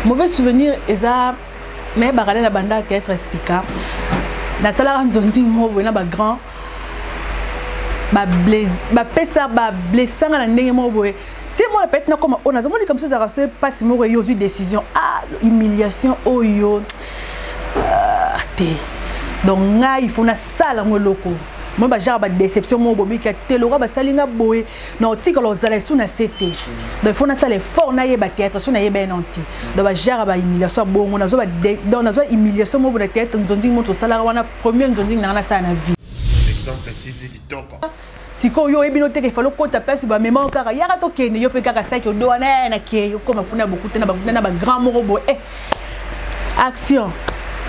Mauvais souvenir, ça, mais bagarre la banda théâtre sika. Na sala nzonzi mo bona ba grand ba blaze ba pesa ba blessant na ndenge mo boye. Tu sais moi peut-être comme on a zamoni comme ça ça rassure pas si mo yo eu décision ah humiliation oyo té. Donc nga il faut na sala mo loko. Moi ba genre ba déception mo bobi ka telora ba salinga boye na tika lo zala sou na CT. Donc il faut na sala fort na yeba théâtre sou na yeba nanti. Donc ba genre ba humiliation bongo na zo ba dans na zo humiliation mo bo na théâtre nzonzi mo to sala wana premier nzonzi na sa na vie. Exemple TV kitoko. Siko yo ebino te ke falo kota place ba mema kaka yaka to kene yo pe kaka saki do wana na ke yo koma kuna beaucoup te na ba grand mo bo action.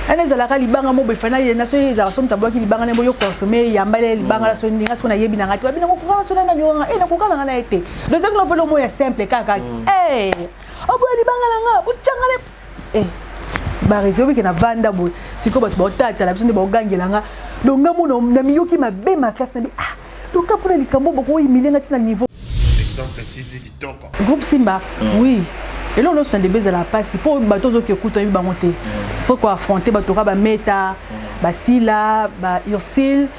Ane zalaka libanga mo befana ye na so yeza so mtabwa ki libanga nembo yo consommer yambale libanga la so ndinga so na yebi na ngati babina ko kukala so na nyonga na kukala ngana ete deuxième no pelo mo ya simple kaka obo libanga la nga buchangale ba réseau ki na vanda bo siko ba tata la biso ba ogangela nga donga mo na miyoki mabe makasi na bi donc pour les likambo boko humilier ngati na niveau exemple TV kitoko. Groupe Simba oui. Et là, on a des baies à la passe. Pour les bateaux qui écoutent, il faut qu'on affronte les bateaux, Meta, Sila, Ursil,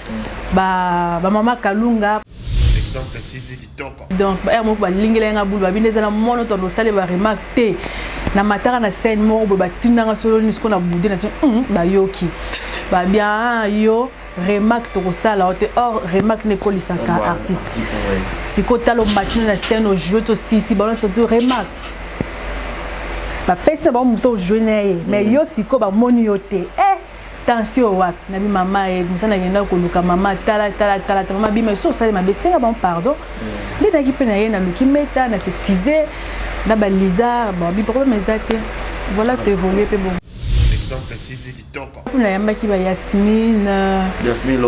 Maman Kalunga. Exemple TV kitoko. Donc, Lingelenga Boulba, Binezana Monoton, au Salé, Remarqué, Namatara, na scène, Moro, Batina, Solo, Nisco, na Boudé, Yoki. Bien, yo. Remarque to sala or remarque ne kolisaka artiste si kota lo matin na scène au jeu to si balance surtout remarque ba peste ba muto jeune mais yo siko ba moni yote tension wat na bi mama musana ngenda ko luka mama tala mama bi mais so sala ma besenga bon pardon li na ki pe na ye na luki meta na s'excuser na ba lisa bon bi problème exact voilà te évoluer pe bon. Exemple TV kitoko. Na yamba ki ba Yasmine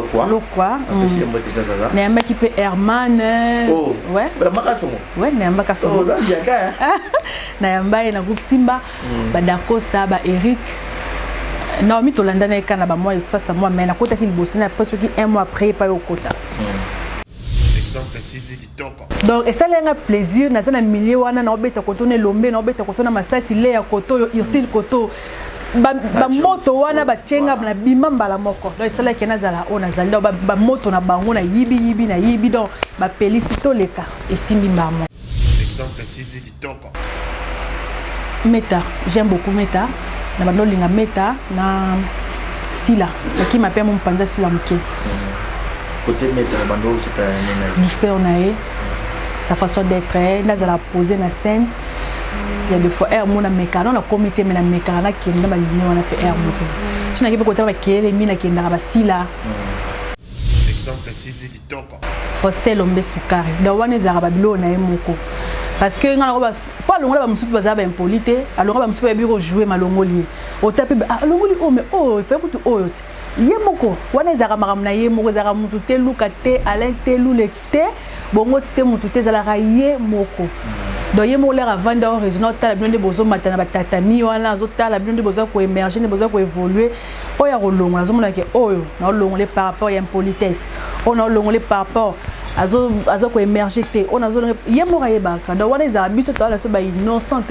Lokwa. Na yamba ki pe Herman. Oh. Ouais. Ba makasomo. Ouais, na yamba kasomo. Oh, ça bien ka. Na yamba na groupe Simba, ba Dacosta, ba Eric. Naomi Tolanda na kana ba moi espace à moi mais na kota ki libosina après ce qui un mois après pas au kota. Exemple TV kitoko. Donc et ça lenga plaisir na sana milier wana na obeta koto ne lombe na obeta koto na masasi le ya koto yosil koto. Ba moto wana ba chenga na bima mbala moko donc c'est là que nazala ona zali ba moto na bango na yibi donc ba pelicito leka esimbi mbamo. Exemple TV kitoko. Meta, j'aime beaucoup Meta na bando linga Meta na Sila qui m'appelle mon panda Sila mke Côté Meta bando c'est pas douceur nae sa façon d'être nazala poser na scène. Il y a des fois mon américain on a comité mais américain na qui na balini on a fait beaucoup si na ki ko taba kele mina ki na basila exemple TV kitoko Fostel Ombe Sukari da wana za babilo na emoko parce que ngana ba pas longola ba musupu baza ba impolite alonga ba musupu ba biro jouer malongoli o tape alongoli mais il fait pour tout yemoko wana za makamna na yemoko za mutu te luka te alain te lule te bongo te mutu te za la yemoko. Donc il y a des gens qui ont raison, il y a des gens qui ont émergé, il y a des gens qui ont évolué. Il y a des gens qui ont émergé par rapport à l'impolitesse. On a émergé par rapport à ce qui ont émergé. Il y a des gens qui ont émergé. Donc il y a des gens qui ont innocents.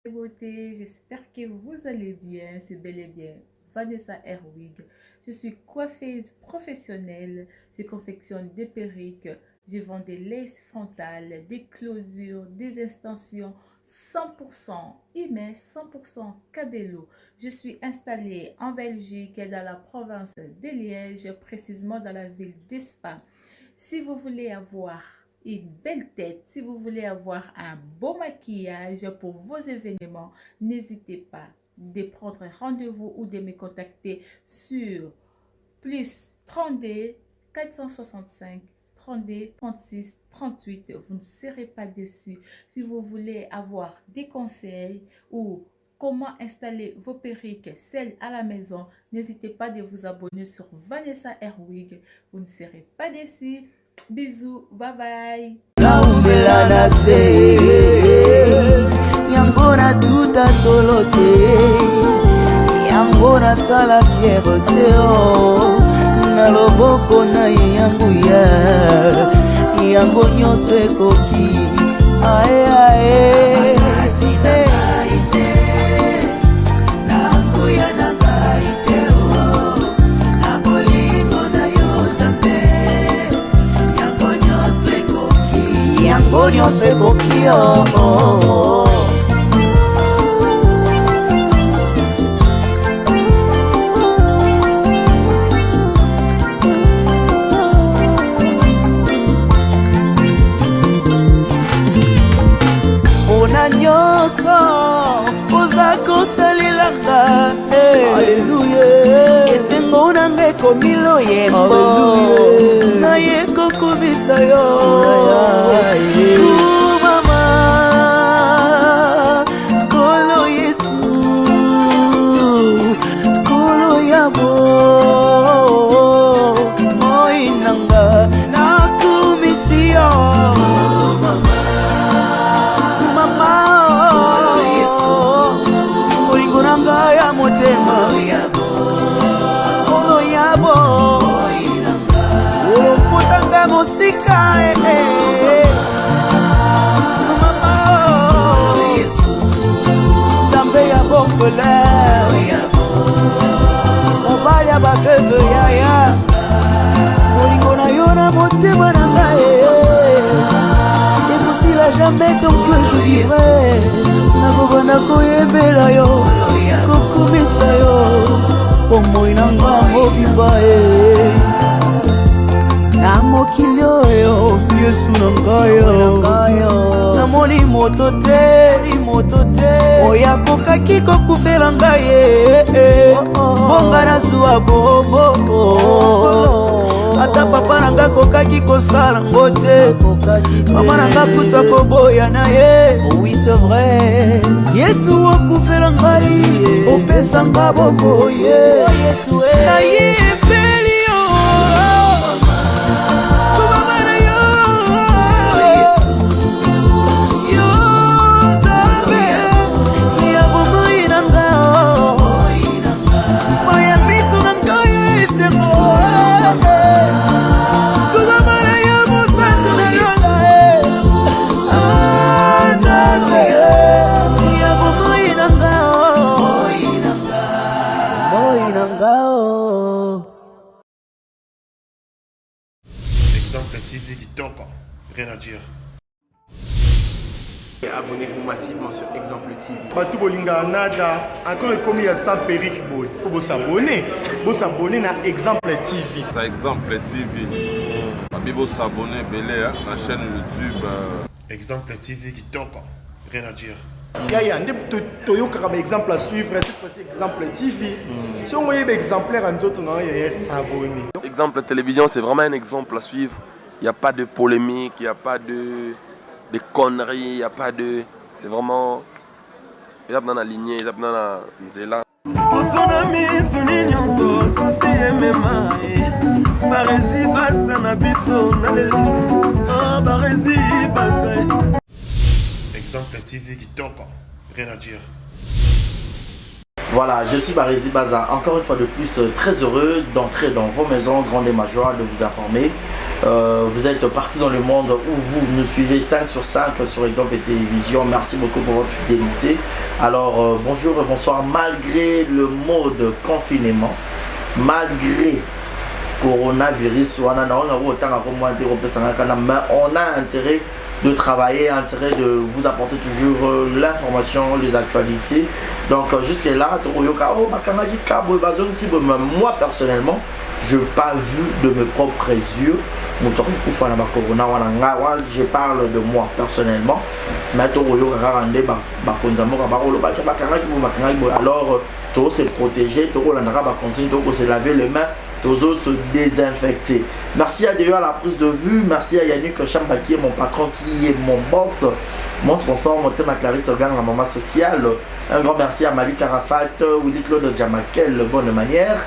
Beauté, j'espère que vous allez bien, c'est bel et bien Vanessa Herwig. Je suis coiffeuse professionnelle, je confectionne des perruques, je vends des laces frontales, des closures, des extensions 100% Imes, 100% Cabello. Je suis installée en Belgique, dans la province de Liège, précisément dans la ville d'Espagne. Si vous voulez avoir une belle tête, si vous voulez avoir un beau maquillage pour vos événements, n'hésitez pas de prendre rendez-vous ou de me contacter sur plus 32 465 32 36 38. Vous ne serez pas déçus. Si vous voulez avoir des conseils ou comment installer vos perruques, celles à la maison, n'hésitez pas de vous abonner sur Vanessa Airwig. Vous ne serez pas déçus. Bisous, bye bye. Yangona tuta tolote, yangona sala fierté o, na loboko na yangu ya, yango nyose koki, ae ae, asine aite, nangu ya nanga ite o, na bolingo na yotambe, yango nyose koki, yango nyose koki o. Esengo nange komilo yembo na yeko kubisa yo kumama kolo Yesu kolo yabo moinanga na kumisio mama Yesu molingo nanga ya motema Oloputanga musika Mama Yesu Zambe ya bofele Mobali ya baveve yaya Molingo na yo na motema na ngai Ekosila jamais tant que je vivrai Nakobanda koyembela yo Kokumisa yo Omoi nanga mobimba na mokili oyo Yesu nangayo namoni moto te oya kokaki kokufela ngai bonga nazwa bobo ata papa nanga kokaki kosala ngo te mama nanga kuta koboya na ye oui c'est vrai Yesu okufela ngai opesa nga bobo Yesu na ye Exemple TV Kitoko, rien à dire. Abonnez-vous massivement sur Exemple TV. Batou bolinga nada, encore comme il y a 100 perruques, il faut s'abonner. Vous s'abonner à Exemple TV. C'est Exemple TV. Vous s'abonner à la chaîne YouTube. Exemple TV Kitoko, rien à dire. Yaya, un exemple à suivre, cette fois-ci Exemple TV. Si on voit un exemplaire en autres, il y a s'abonner. Exemple télévision, c'est vraiment un exemple à suivre. Il n'y a pas de polémique, il n'y a pas de conneries, il n'y a pas de... C'est vraiment... Il y a dans la lignée, il y a dans la nzela. Exemple TV Kitoko, rien à dire. Voilà, je suis Barési Baza, encore une fois de plus très heureux d'entrer dans vos maisons, grande et ma joie de vous informer. Vous êtes partout dans le monde où vous nous suivez 5 sur 5 sur Exemple Télévision. Merci beaucoup pour votre fidélité. Alors bonjour et bonsoir, malgré le mode confinement, malgré coronavirus, on a intérêt de travailler, intérêt de vous apporter toujours l'information, les actualités. Donc jusqu'à là, moi personnellement, je n'ai pas vu de mes propres yeux. Je parle de moi personnellement. Alors, tout se protéger, tout se laver les mains toujours se désinfecter. Merci à Déo à la prise de vue. Merci à Yannick Chamba qui est mon patron, qui est mon boss, mon sponsor, mon thème à Clarisse Organ, la maman sociale. Un grand merci à Malik Arafat, Willy Claude Djamakel, bonne manière.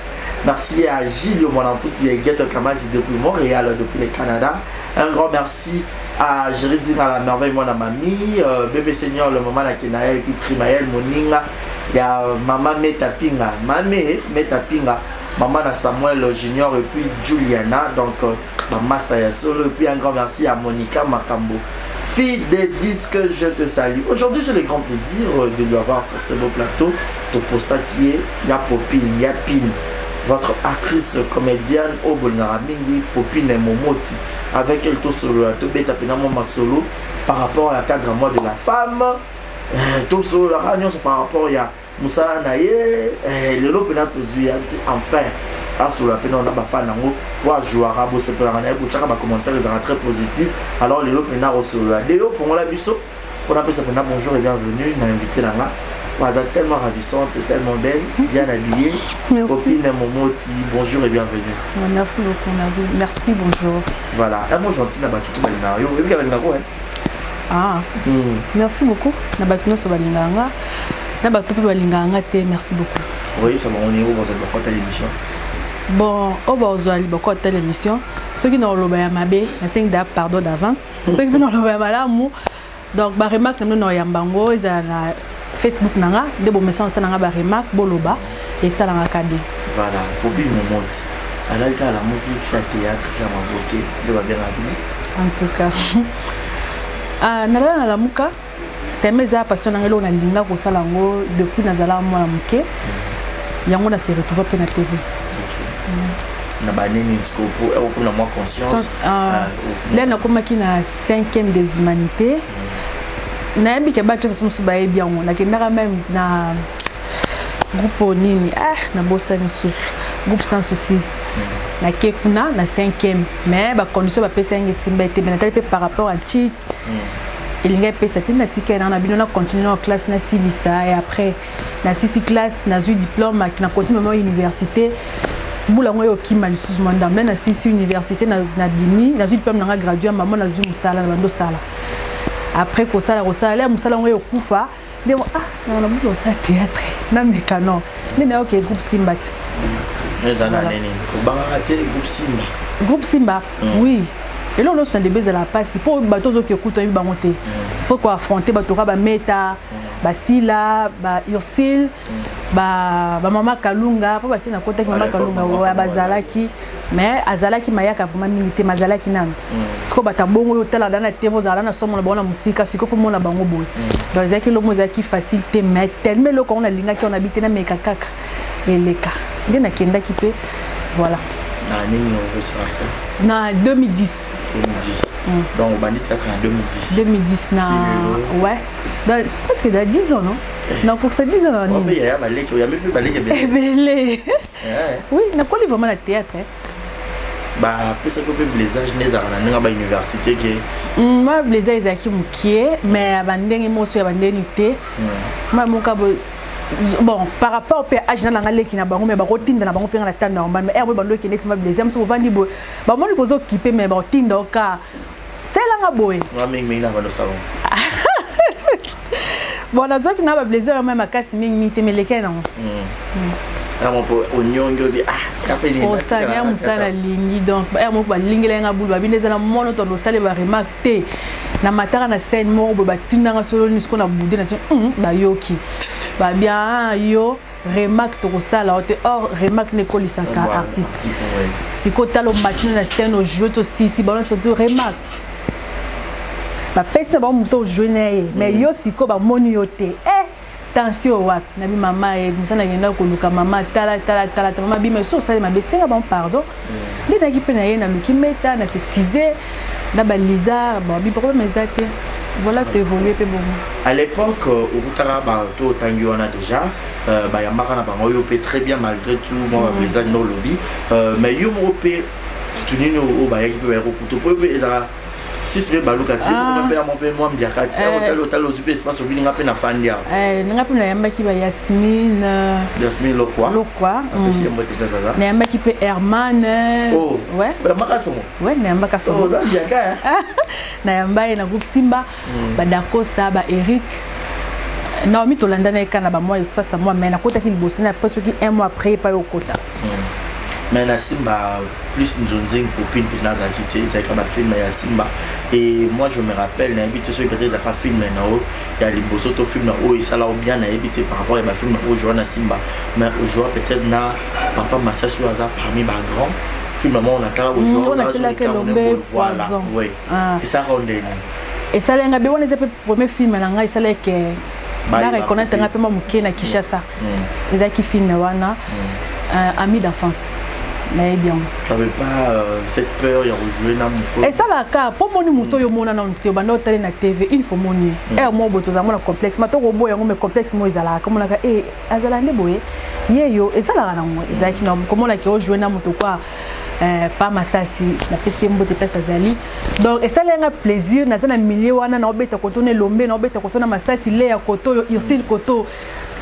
Merci à Gilles, mon ampoute, qui est Guette Kamazi depuis Montréal, depuis le Canada. Un grand merci à Jérézine à la merveille, mon mamie, bébé seigneur, le maman la Kenaya, et puis Primaël, Moninga. Il y a maman Metapinga, mamé Metapinga, maman na Samuel Junior et puis Juliana, donc ma master solo. Et puis un grand merci à Monica Makambo, fille des disques, je te salue. Aujourd'hui, j'ai le grand plaisir de lui avoir sur ce beau plateau, de posta qui est Yapopine, Yapine, votre actrice comédienne au Bolnaramingi, Popine Momoti, avec elle tout solo, tout bête à mon solo par rapport à la cadre à moi de la femme. Tout solo, la réunion par rapport à Moussa Naye, le lot pénal tous enfin. Sur la peine on a pas fan nango pour jouer à rabo c'est pour la pour chaque commentaire ils très positif. Alors les autres pénal au solo Déo font la biso pour appeler ça pénal bonjour et bienvenue n'a invité là là tellement ravissante tellement belle bien habillée copine Momoti bonjour et bienvenue. Merci beaucoup merci bonjour. Voilà un mot gentil na batu balina yo et puis balina quoi ah merci beaucoup na batu no so balina nga na batu pe balina nga te merci beaucoup. Oui ça va on est où dans cette porte l'émission. Bon, au bas beaucoup de l'émission. Ceux qui n'ont pas mabé, je sais pardon d'avance. Ceux qui n'ont pas malamu, donc bah remarque nous n'ont yambango, ils ont Facebook nanga, des bons messages ça nanga bah remarque boloba et ça nanga kadé. Voilà, pour lui mon mot. Alors quand la moki fait théâtre, fait ma beauté, de va bien la en tout cas. Ah nala la muka, t'aimes ça passion nanga lo na linga ko salango depuis nazala moi muke. Yango na se retrouve pe na TV. Na banini scopo et pour la moi conscience là na comme qui na 5e des humanités na bi ke ba que ça sont ba bien on na kendaka même na groupe nini na bosani souffle groupe sans souci na kekuna na 5e mais ba condition ba pesa ngi simba été bien peut par rapport à chi il y a pesa tina ticket na bino na continuer en classe na silisa et après na 6 classe na eu diplôme qui na continuer à université. Boula ngoyo kima lisusu mandam na sisi université na bimi na zui pam na gradué maman na zui musala na bando sala après ko sala musala ngoyo kufa ndemo na bulo sa théâtre na mekano ndena OK groupe Simba ezana neni obanga raté groupe Simba oui et là on a des baies à la passe pour bateau qui écoute ba monter faut quoi affronter bateau ba meta ba sila ba ursil ba mama kalunga pa basi na kota ki mama kalunga wa bazalaki mais azalaki mayaka vraiment milité mazalaki nan siko bata bongo yo tala dana tevo zala na somo na bona musika siko fo mona bango boy donc ezaki lo mozaki facilité mais tellement lo ko na linga ki on habite na meka kaka eleka ndena kenda ki pe voilà na 2010 donc on bandit en 2010 na ouais parce que dans 10 ans non non pour ça 10 ans non il y a balek il y a même plus balek belé oui na quoi vraiment la théâtre bah après ça que blaisage les arana na université que moi blaisage ezaki mukie mais abandenge moso ya bandeni te moi moka bon par rapport au âge na nga leki na bango mais ba rotinda na bango pe na tanda normal mais erbo bando ki netima blaisage so vandi bo ba moni ko zo kipe mais ba tinda ka c'est là nga boy wa mingi na bando salon bon la zo ki na ba blaisage même akasi mingi te meleke na mon po onyongo bi kapeli o sanya musala lingi donc ba mo ba lingela nga bulu ba bindeza na mono to sale ba remarque te na matara na scène mo ba tinda nga solo ni skona budé na ba yoki ba bien yo remarque to sala or remarque ne kolisaka artiste siko talo matino na scène au jeu to si ba surtout remarque ba peste ba mo to jouer mais yo siko ba moni yo te attention wa na bi mama e musana ngenda ko luka mama tala mama bi mais so sale ma besenga bon pardon ndina ki pena yena luki meta na s'excuser na baliza bon bi problème exact voilà tu évoluer pe bon à l'époque au Rutara ba to tangi wana déjà ba ya makana ba yo pe très bien malgré tout moi les années no lobby mais yo mo pe tunino o ba ya ki pe ko kuto pe Si c'est baluka ti on peut mon peu moi mbiakati hôtel aux espace au bilinga pe na fandia nga pe na yamba ki ba Yasmine Lokwa si mbote kaza na yamba ki pe Herman ouais ba makaso ouais na yamba kaso za mbiaka na yamba na groupe Simba ba Dakosta ba Eric Naomi tolandana ekana ba moi espace moi mais na kota ki liboso na presque ki un mois après pas au kota. Mais na Simba plus nzonzing popine pena za kité ça comme un film ya Simba et moi je me rappelle na habité sur peut-être ça fait film na o ya liboso to film na o et ça là bien na habité par rapport à ma film au joueur na Simba mais au joueur peut-être na papa Massa sur hasard parmi ma grand film maman on attend au joueur on a dit là que l'ombre voilà oui et ça rendait et ça lenga be on les premier film na nga ça là que na reconnaître un peu moké na Kinshasa c'est qui film wana ami d'enfance mais bien tu avais pas cette peur il y a rejoué na moko et ça la ka pour moni moto yo mona na nte banda hôtel na TV il faut moni mo boto za mona complexe mato ko boya ngome complexe mo izala comme la azala nde boye yeyo et ça la na mo ezaki na comme la ki rejouer na moto quoi pas Masasi na PC mbote pesa zali donc et ça lenga plaisir na za na milieu wana na obeta kotone lombe na obeta kotona Masasi le ya koto yosil koto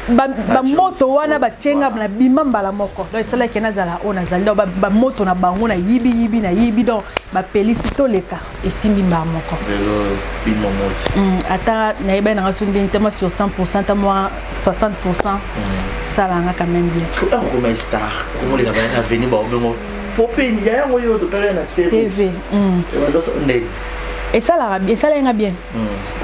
ba moto wana ba chenga na bima mbala moko donc ça la kena zala ona zali ba moto na bango na yibi donc ba pelicito leka esimbi mba moko bimo moti ata na yeba na ngasundi ntema sur 100% ta moi 60% ça la nga quand même bien parce que comme star comme les gars na venir ba obengo popine ya ngo yo to pere na TV et ça la bien ça la bien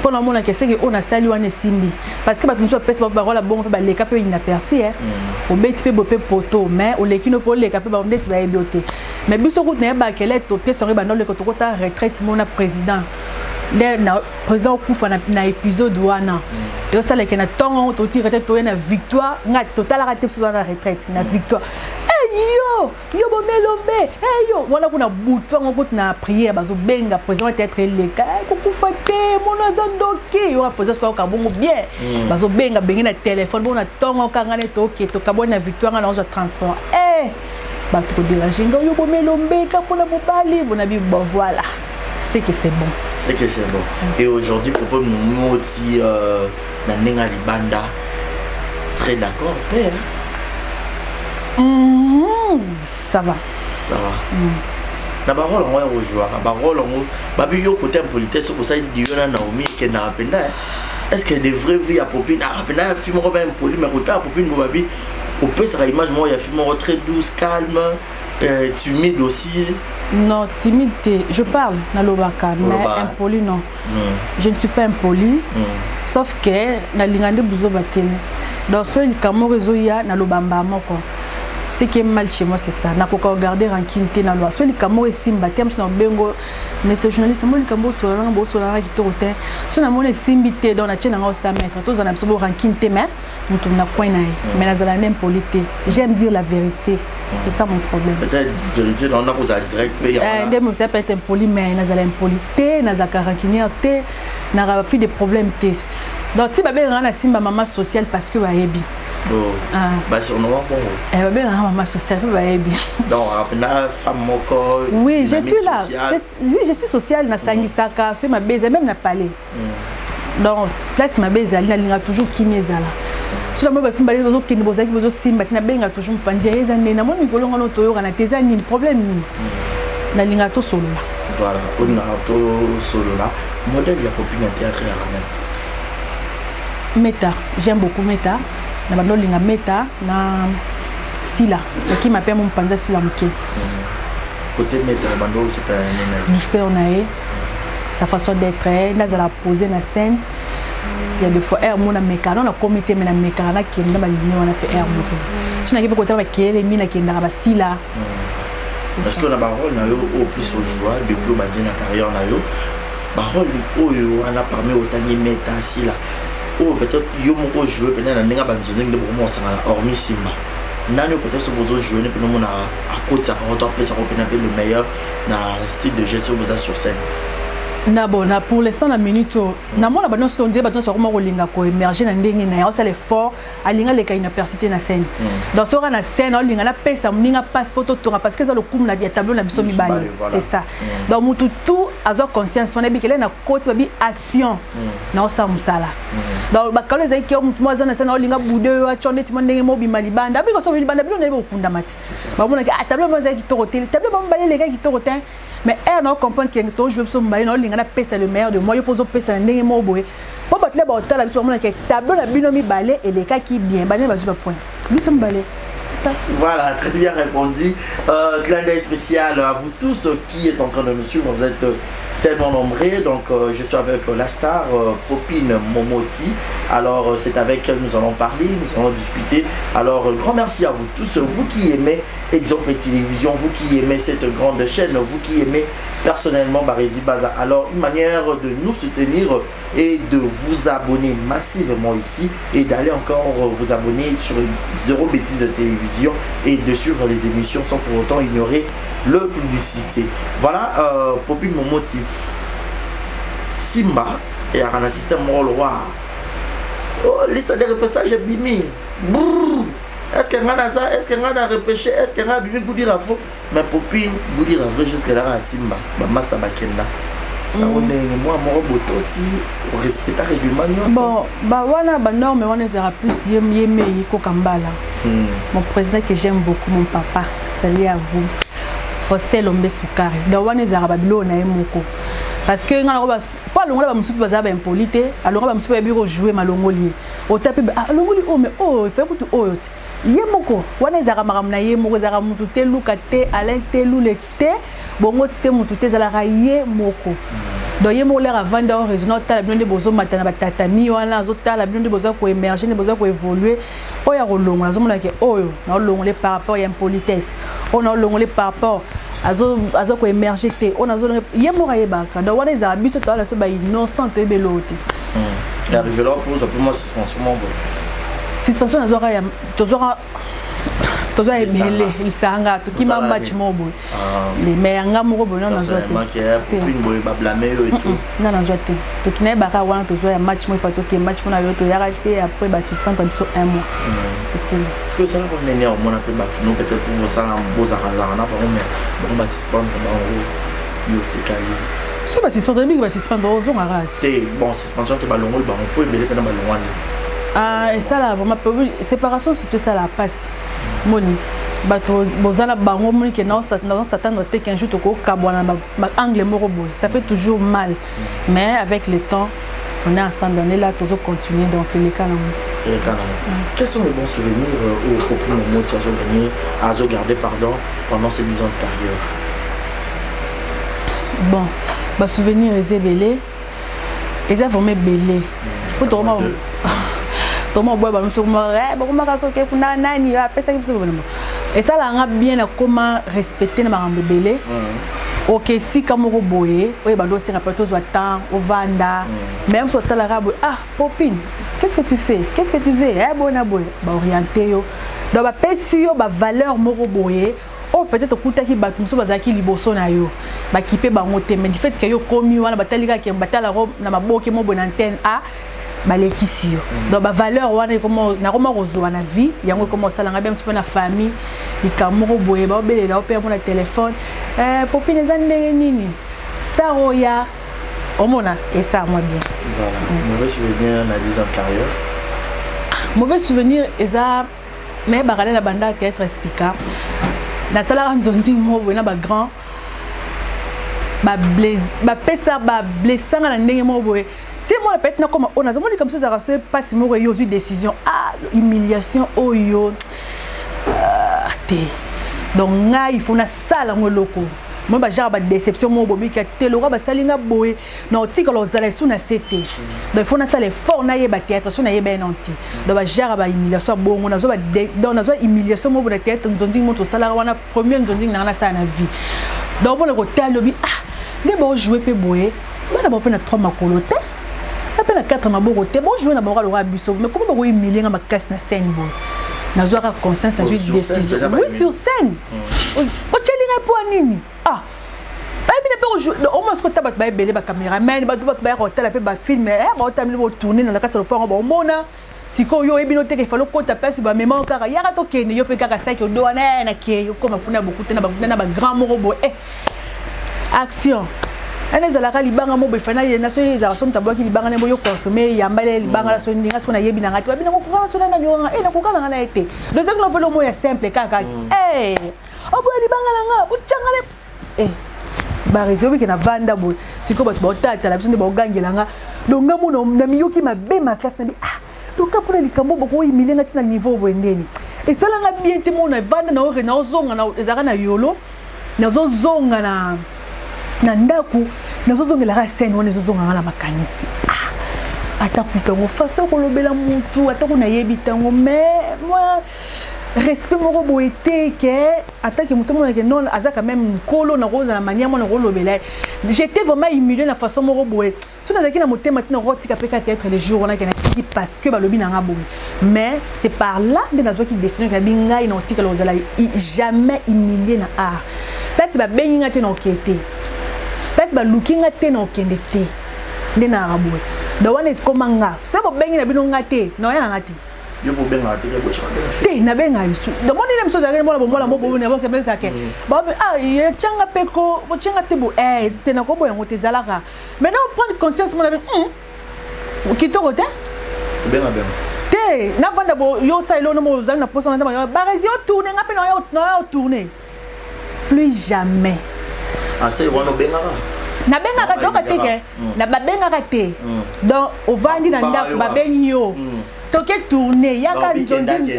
pour le moment que c'est que on a sali wana simbi parce que bato pesa ba rola bon ba leka pe inaperçu au beti pe bopé poto mais au lekino pour leka pe ba ndeti ba ebioté mais biso ko na ba kele to pièce ori ba no le ko to ta retraite mona président na président kufa na épisode wana et ça le que na tongo to ti retraite to na victoire nga total raté sur la retraite na victoire yo bomelombe yo wala kuna butu ngo na prière bazo benga président être leka kukufa te mona zandoki yo président ko ka bongo bien bazo benga bengi na téléphone bona tongo kanga ne to ke to ka bona victoire na zo transport bato ko déranger yo bomelombe ka pona mobali bona bi bon voilà c'est que c'est bon et aujourd'hui pour nous moti na nenga libanda très d'accord père ça va na barole on va jouer na barole on babi yo côté politesse pour ça dit yo na Naomi que na rapenda est-ce que de vraie vie à popine na rapenda film robin poli mais côté popine babi au peut ça image moi il y a film très douce calme timide aussi non timide je parle na lobaka mais impoli non je ne suis pas impoli sauf que na lingande buzo batene donc soit il kamo réseau ya na lobamba moko ce qui est mal chez moi c'est ça na ko regarder rancune te na loi soit il kamo esimba tem na bengo mais ce journaliste mo il kamo so la ki to te so na mona simbi te donc na tena ngo sa mettre tous en absorbo rancune te mais mutu na coin na mais na zala n'impolité j'aime dire la vérité c'est ça mon problème peut-être vérité dans na ko za direct pe ya ndem ça peut être impoli mais na zala impolité na za rancunier te na ra fi des problèmes te donc si babé rana simba maman sociale parce que ba yebi bah c'est on va bon babé rana maman sociale ba yebi donc na femme moko oui je suis là oui je suis sociale na sangisaka so ma beza même na palais donc place ma beza na linga toujours kimezala so na mo ba mbali zo kini bozaki bozo simba tina benga toujours mpandi eza nena mo mikolo ngono toyo kana teza ni problème ni na linga to solo voilà on a to solo là modèle ya copine théâtre ya Ramel Meta, j'aime beaucoup Meta. Na bando linga Meta na Sila. Qui m'appelle mon panda Sila Mke. Côté Meta, bando c'est pas un douceur nae. Sa façon d'être, na za la poser na scène. Il y a des fois air mon meka, non la comité mais na meka na qui na ba ligne on a fait air mon. Si na ki côté ba kele mina ki na ba Sila. Parce que na ba rôle na yo au plus au joie depuis ba na carrière na yo. Ba rôle oyo ana parmi autant ni Meta Sila. Oh peut-être yo moko jouer peut-être na ninga banzone nde bomo ça hormis Simba nani peut-être bozo jouer ne peut nous na à côté ça on doit appeler ça le meilleur na style de gestion boza sur scène na bon na pour l'instant la minute na mona ba non on dit ba non ça comment rolinga ko émerger na ndenge na ça l'effort alinga le ka université na scène dans ce na scène olinga na pesa mninga passeport to parce que ça le coup na tableau na biso mibale c'est ça donc mutu tout azo conscience wana bikele na côté babi action na osa musala donc bakalo ezai ki mutu mwaza na sana olinga bude wa chonde ti ndenge mo bima libanda biko so libanda bilo na bokunda mati ba mona ki tableau mo ezai ki torotel tableau mo balé les ki torotel mais elle non comprendre que to jouer so mbali na olinga na pesa le meilleur de moi yo pozo pesa ndenge mo boye po batle ba otala biso mona ki tableau na bino mi balé et les cas qui bien balé ba zuba point biso mbalé. Voilà, très bien répondu. Clin d'œil spécial à vous tous qui êtes en train de nous suivre. Vous êtes tellement nombreux. Donc, je suis avec la star Popine Momoti. Alors, c'est avec elle que nous allons parler, nous allons discuter. Alors, grand merci à vous tous. Vous qui aimez Exemple Télévision, vous qui aimez cette grande chaîne, vous qui aimez personnellement Barési Baza. Alors, une manière de nous soutenir et de vous abonner massivement ici et d'aller encore vous abonner sur Zéro Bêtise Télévision et de suivre les émissions sans pour autant ignorer le publicité. Voilà, Popine Momoti. Simba et un système roi. Oh, liste de repêchage bimi. Est-ce qu'il y a ça? Est-ce qu'il y a repêché? Est-ce qu'il y a bimi Goudi Rafo? Mais Popine Goudi Rafo jusque là à Simba. Master Bakenda. Ça on est moi boto aussi respecter régulièrement. Bon, bah wana ba norme wana sera plus yémé ko kambala. Mon président que j'aime beaucoup, mon papa. Salut à vous. Faustin Lombe Soukari. Donc wana sera ba bilo na emoko. Parce que ngana ba pas longola ba musupi baza ba impolite, alors ba musupi ba biro jouer malongoli. O tape ah longoli oh mais oh il fait que tu oh yemoko wana sera maramna yemoko sera mutu te luka te alain te lule te. Bongo c'était mutu te zala ye moko. Donc yemo l'air avant dans raison ta la bien de bozo matana batatami wana zota la bien de bozo ko émerger ne bozo ko évoluer oya rolongo nazo mona ke oyo na longole par rapport à impolitesse on a longole par rapport azo ko émerger te on a zo yemo ra yebaka donc wana za biso to la so ba innocent e belote et arrivé là pour moi suspension mon suspension nazo ra ya tozora toza emele lisanga tukima match mobo les meilleurs moko bono na zote une boy ba blâmer et tout na na zote tukina ba ka wana tozo ya match mo fato ke match mona yo to ya raté après ba suspendre sur un mois c'est parce que ça on est né au moins après ba tu nous peut-être pour ça en beaux arrangements na mais bon ba suspendre ba yo tikali so ba suspendre bi ba suspendre aux on arrête c'est bon suspension que ballon ba on peut belé pendant ballon ah et ça là vraiment séparation c'était ça la passe moni bato bozala bango moni que non s'attendre te qu'un jour to ko kabwana ba angle moko boy ça fait toujours mal mais avec le temps on est ensemble on est là toujours continuer donc les cas quels sont les bons souvenirs au Popine Momoti à garder pardon pendant ces 10 ans de carrière? Bon ba souvenir les belé ils ont vraiment belé pour toi Thomas boy ba muso mo ba ka soke kuna nani ya pesa ki so bonamo et ça là nga bien na comment respecter na marambe belé OK si kamoko boye oye ba do se rapporter zo temps au vanda même sur ta la rabo ah Popine qu'est-ce que tu fais qu'est-ce que tu veux bona boy ba orienter yo donc ba pesi yo ba valeur moko boye oh peut-être kutaki ba muso bazaki liboso na yo ba kipe ba ngote mais du fait que yo komi wana batalika ki batala ro na maboke mo bon antenne a balekisi yo donc ba valeur wana comment na comment rozwa na vie yango comment ça la bien sur na famille ikamoko boye ba obelela opé mon téléphone Popine ezande nini star oya omona et ça moi bien voilà mauvais souvenir na 10 ans de carrière mauvais souvenir eza mais barale na banda théâtre sika na sala nzonzi mo boye na ba grand ba blaze ba pesa ba blessanga na ndenge mo boye. Tu sais, moi, peut-être comme on a comme ça, ça se passe, moi, il y a eu décision. Ah, humiliation, oh yo. Donc, il faut une salle, moi, loco. Moi, j'ai une déception, moi, bobi, qui a été le roi, salinga boé. Non, tu sais, quand on a sous na CT. Donc, il faut une salle fort, na yeba théâtre, sous na yeba nanti. Donc, j'ai une humiliation, bon, on a une humiliation, moi, pour théâtre, nous avons dit, moi, tout ça, là, on a premier, nous avons dit, na ça, na vie. Donc, on a côté à l'objet, ah, dès bon, jouer, pe boé. Moi, d'abord, on a 3 macolotés. Après la 4 maboko te bon jouer na bango le roi biso mais comment bako humilier ma casse na scène bon na zo ka conscience na décision oui sur scène o chelinga pour nini ah ba bi ne pe jouer au moins ko tabat ba belé ba cameraman ba ba hotel pe ba film ba tamli bo tourner na kati le pont ba mona siko yo ebino te ke falo ko ta place ba mémoire kaka ya to kene yo pe kaka sa ki do na ke yo comme puna beaucoup te na ba grand moro bo action ane ezalaka libanga mo befana ye naso ezala som tabwa ki libanga ne bo yo consommer yambale libanga la so ndinga so na yebi na ngati babina ko kala so na nyonga na ko kala na ete deuxième no pelo mo ya simple kaka obo libanga la nga buchangale barizo biki na vanda bo siko bato botata la bisinde bogangela nga donga mo na miyoki mabe makasa na donc pour les cambo beaucoup humilié ngati na niveau bwendeni et ça la bien te mo na vanda na ore na ozonga na ezaka na yolo na zozonga na ndaku na zozongela ka scène wana zozonga na makanisi atakuta ngo faso ko lobela muntu atako na yebi tango mais moi respect moko boete ke atake muto mona ke non azaka même kolo na roza na manière mona ko lobela j'étais vraiment humilié na façon moko boé so na zaki na motema tina rotika peka être les jours on a parce que balobi na ngabo mais c'est par là de nazo qui décision que binga ina otika lozala jamais humilié na art parce ba benga te na okete parce ba lookinga te na okende te nde na ngabo da wane komanga so bo bengi na bino ngate na ya ngate yo bo benga te ko chaka te na benga isu da moni le msoza ngene mona mo bo ne bo kemel zake ba ye changa peko bo changa te bo c'était na ko bo yango te zalaka maintenant prendre conscience mon ami kitoko te benga te na vanda bo yo sa ilo no mo zali na poso na ta ba resi yo tourner ngape na yo tourner plus jamais c'est wana benga na benga ka toka teke na ba benga ka te donc au vandi na ndako ba bengi yo toke tourner yaka njonjing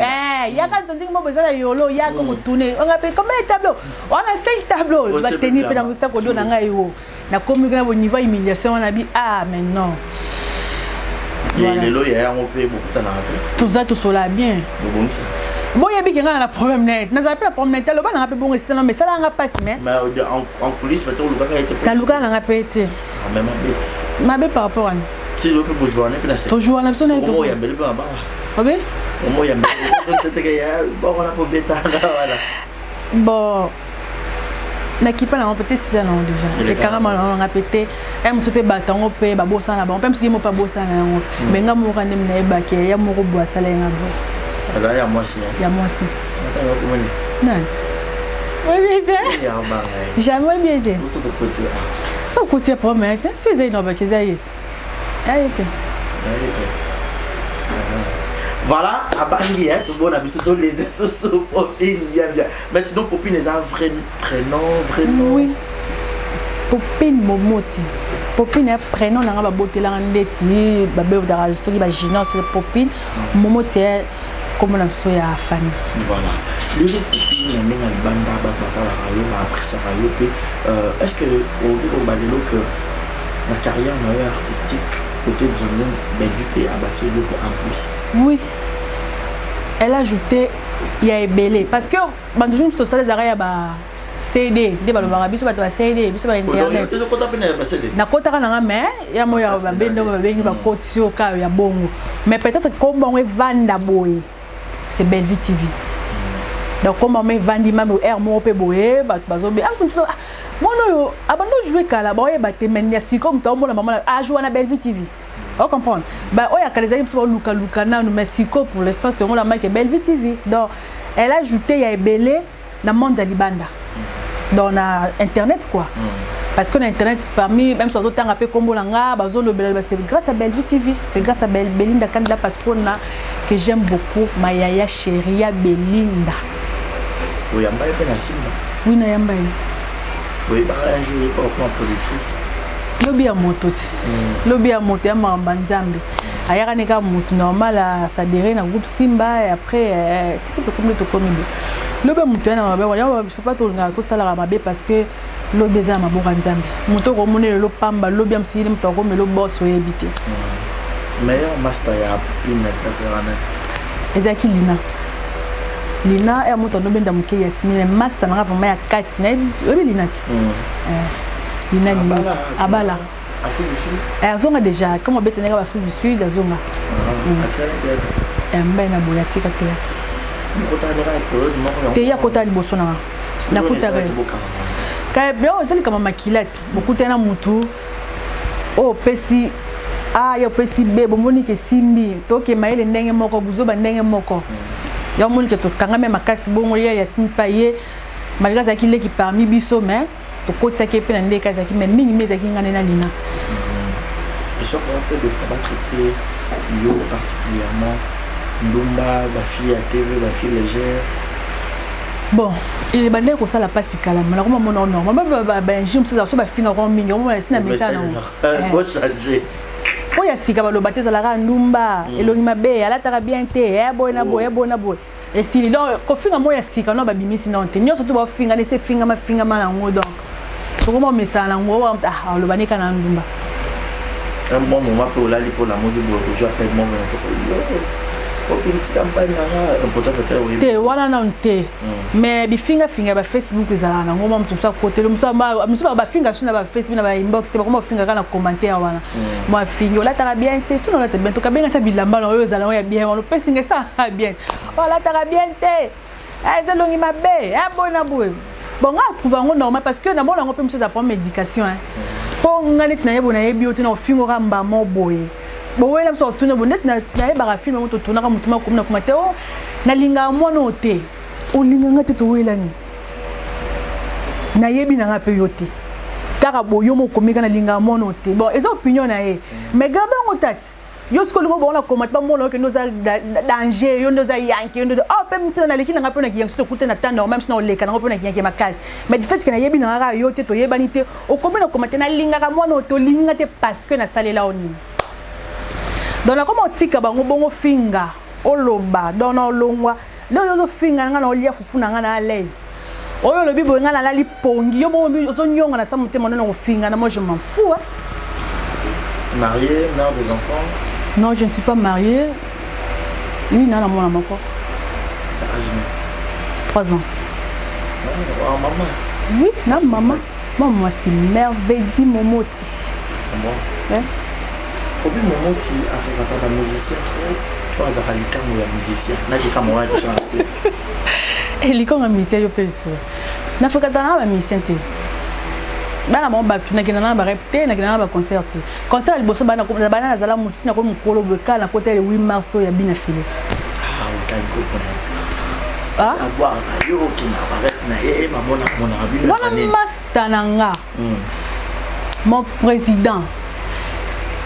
yaka njonjing mo bezala yolo yaka mo tourner on appelle combien de tableaux on a 5 tableaux ba tenir pe na musa ko do na ngai yo na komi na bo niveau humiliation na bi mais non lelo ya yango pe bokuta na pe tout ça tout cela bien bon ça bon yebi ke nga na problème net na za pe problème net lo ba na pe bon c'est non mais ça la nga passe mais en coulisses peut-être le gars était ta luka na pe te même bête ma be par rapport à si le peut jouer na pe na c'est to jouer na so na to mo ya mbele ba ba obe mo ya mbele so c'était que ya bon on a pas bêta voilà bon na kipa na peut-être si là non déjà les carrément on a pété m se peut batango pe ba bossa na ba même si mo pas bossa na ngo mais nga mo ka nem na ba ke ya mo ko bossa la nga bo ça ya moi aussi attends comment non oui bien ya ba jamais bien dit pour ce côté ça côté promettre si zai no ba ke zai voilà, à Bangui, tout le monde a vu surtout les associations Popine, bien. Mais sinon, Popine, les a vrai prénom. Oui. Popine Momoti. Popine est prénom, on a un beauté là, on est babé ou d'arranger ce qui va gêner, c'est Popine. Momoti est comme on a fait à famille. Voilà. Les autres Popine, il y a une bande à est-ce que, au vu qu'on va que la carrière artistique, côté de Zonzen, Belvite a bâti le en plus. Oui. Elle a ajouté, il y a Ebélé. Parce que, quand je me suis dit, il y a CD. Il y a CD, il y a Internet. Na kota kana mais il y a moya ba bendo ba bengi ba kotio ka ya bongo. Mais peut-être comme on vanda boy. C'est Belvite TV. Donc comme on vandi même air mo pe boye ba bazobe. Mono yo abando jouer kala boye ba te menya si comme to mo na maman a jouer na Belvite TV. On comprend. Bah oya kaleza pour luka na no Mexico pour l'instant c'est on la marque Belvite TV. Donc elle a ajouté ya Ebélé na monde ya Libanda. Dans internet quoi. Parce que internet parmi même sur d'autres temps appelé combo langa bazo le c'est grâce à Belvite TV, c'est grâce à Belinda Kanda patronne que j'aime beaucoup Mayaya Chéria Belinda. Oui, yamba est na simba. Oui na yamba. Oui, bah un jour pas comme productrice. Lobi ya moto ti. Lobi ya moto ya mamba nzambe. Ayaka neka moto normal à s'adhérer dans groupe Simba et après tu comme lobi moto na mabe wala faut pas tout nga to sala mabe parce que lobi za maboka nzambe. Moto ko monela lo pamba lobi am sili moto ko melo boss o yebite. Meilleur master ya Popine préféré. Ezaki Lina est moto no benda muke ya simi master na vraiment ya kati na lobi Lina ti. Lina abala Afrique du Sud. Azonga déjà comme obete nega Afrique du Sud azonga. Na boya tika théâtre. Te ya kota liboso na. Na kota ga. Ka bien ozali kama makilati. Bokuta na mutu. Oh pesi ya pesi be bomoni ke simbi. Toke maele ndenge moko buzoba ndenge moko. Ya moni ke to kanga me makasi bongo ya simpa ye. Malgré ça qu'il est qui parmi biso mais tokotiaki mpe na ndenge ezalaki mais mingi mpe ezalaki ngana na lina. Et sur un peu de fois va traiter yo particulièrement Ndumba, ma fille à TV, ma fille légère. Bon, il est bandé comme ça la passe calme. La comment non non. Moi ben j'aime ça sur ba fina ron mignon. Moi c'est na mesa non. Bon changer. Oh ya sika ba lo baptême la Ndumba, elongi mabe, ala tara bien té, boy na boy, boy na boy. Et si donc ko finga moi ya sika no ba bimisi non té. Nyo surtout ba finga ne se finga ma na ngo donc. Comment mesa na ngo ah lo banika na Ndumba. Un bon moment pour la pour la mode pour jouer appelle moi pour une petite campagne là important peut-être oui te wala na nte mais bi finga ba Facebook ezala na ngoma mtu msa côté le msa ba finga sur na ba Facebook na ba inbox te ba comment finga kana commentaire wana moi finga la tara bien te sinon la te bien to ka bien ta bilamba na yo ezala ya bien on peut singa ça bien la tara bien te ezalongi mabe bona boy bon on trouve ngo normal parce que na bona ngo peut monsieur ça prend médication hein pour ngani na yebo na yebi otina ofingo ramba mo boye boye na so tuna bonet na yeba film mo to tuna ka mutuma ko na kumateo na linga mwana ote o linga ngate to welani na yebi na ngape yote kaka boyo mo komika na linga mwana ote bon eza opinion na ye mais gaba ngotati yo sko lingo bona comment ba mo ke noza danger yo noza yanki yo oh pe monsieur na lekina ngape na ki yanki to kute na temps normal sinon leka na ngape na ki yanki makasi mais du fait que na yebi na ngaka yote to yebani te o komena comment na linga ka mwana ote linga te parce que na salela oni donc la comment tika bango bongo finga oloba donc na longwa lo finga nga na olia fufu na nga na à l'aise oyo lobi bo nga na lali pongi yo bongo zo nyonga na sa mutema na finga na moi je m'en fous hein. Marié, mère des enfants? Non, je ne suis pas mariée. Oui, non, mon maman quoi. 3 ans. Oh, maman. Oui, non, maman. Maman, c'est merveille Momoti. Bon. Hein? Comment Momoti a fait quand on musicien trop? Toi, tu as dit qu'il y a musicien. N'a dit qu'il y a musicien. Et il y a un musicien, je peux le souhaiter. N'a fait quand on a un musicien. Bana mo ba tuna kina ba repte na kina ba concert concert liboso bana ko bana na zala mutu na ko mukolo beka na côté le 8 mars ya bina file ah aba yo kina ba na e mamona mona bina wana mastananga mon président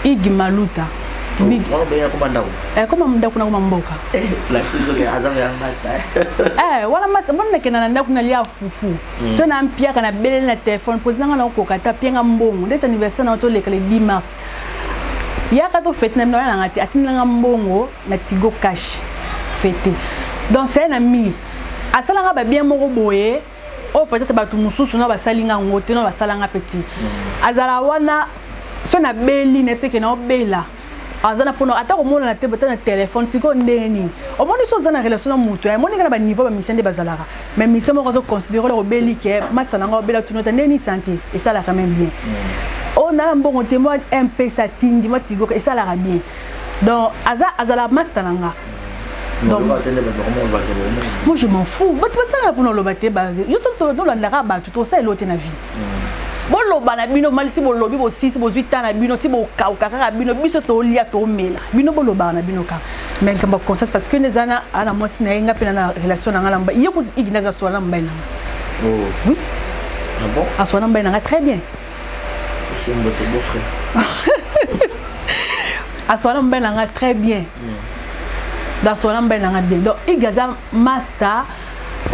Igi Maluta big on be ya komanda ko koma munda kuna kuma mboka la sizo ke azama ya master wala master bona kena na kuna lia fufu so na mpia kana bele na téléphone président na ko kata pienga mbongo ndeta anniversaire na to le 10 mars ya ka to fête na mna na ngati atinga mbongo na Tigo Cash fête donc c'est un ami asala nga ba bien moko boye o peut-être ba tu mususu na ba salinga ngote na ba salanga petit azala wana so na beli ne seke na obela azana pono ata ko mona na te bata na téléphone siko ndeni o moni so zana relation na mutu ya moni kana ba niveau ba misende bazalaka mais mise mo ko considérer le beli ke masana nga obela tu nota ndeni santé et ça là quand même bien on a un bon témoin un peu ça tindi ma Tigo et ça là bien donc azala masana nga donc moi je m'en fous but ça pour le baté basé yo to do la ndaka ba tout ça l'autre na vie bolo bana bino maliti bolo bibo 6 bo 8 ans na bino ti bo ka ka bino biso to lia to mela bino bolo bana bino ka mais quand ba conscience parce que les ana ana moi sina nga pena na relation na ngala mba yeko iginaza so na mba na oh oui ah bon à so na mba na très bien c'est mon beau frère à so na mba na très bien dans so na mba na bien donc igaza massa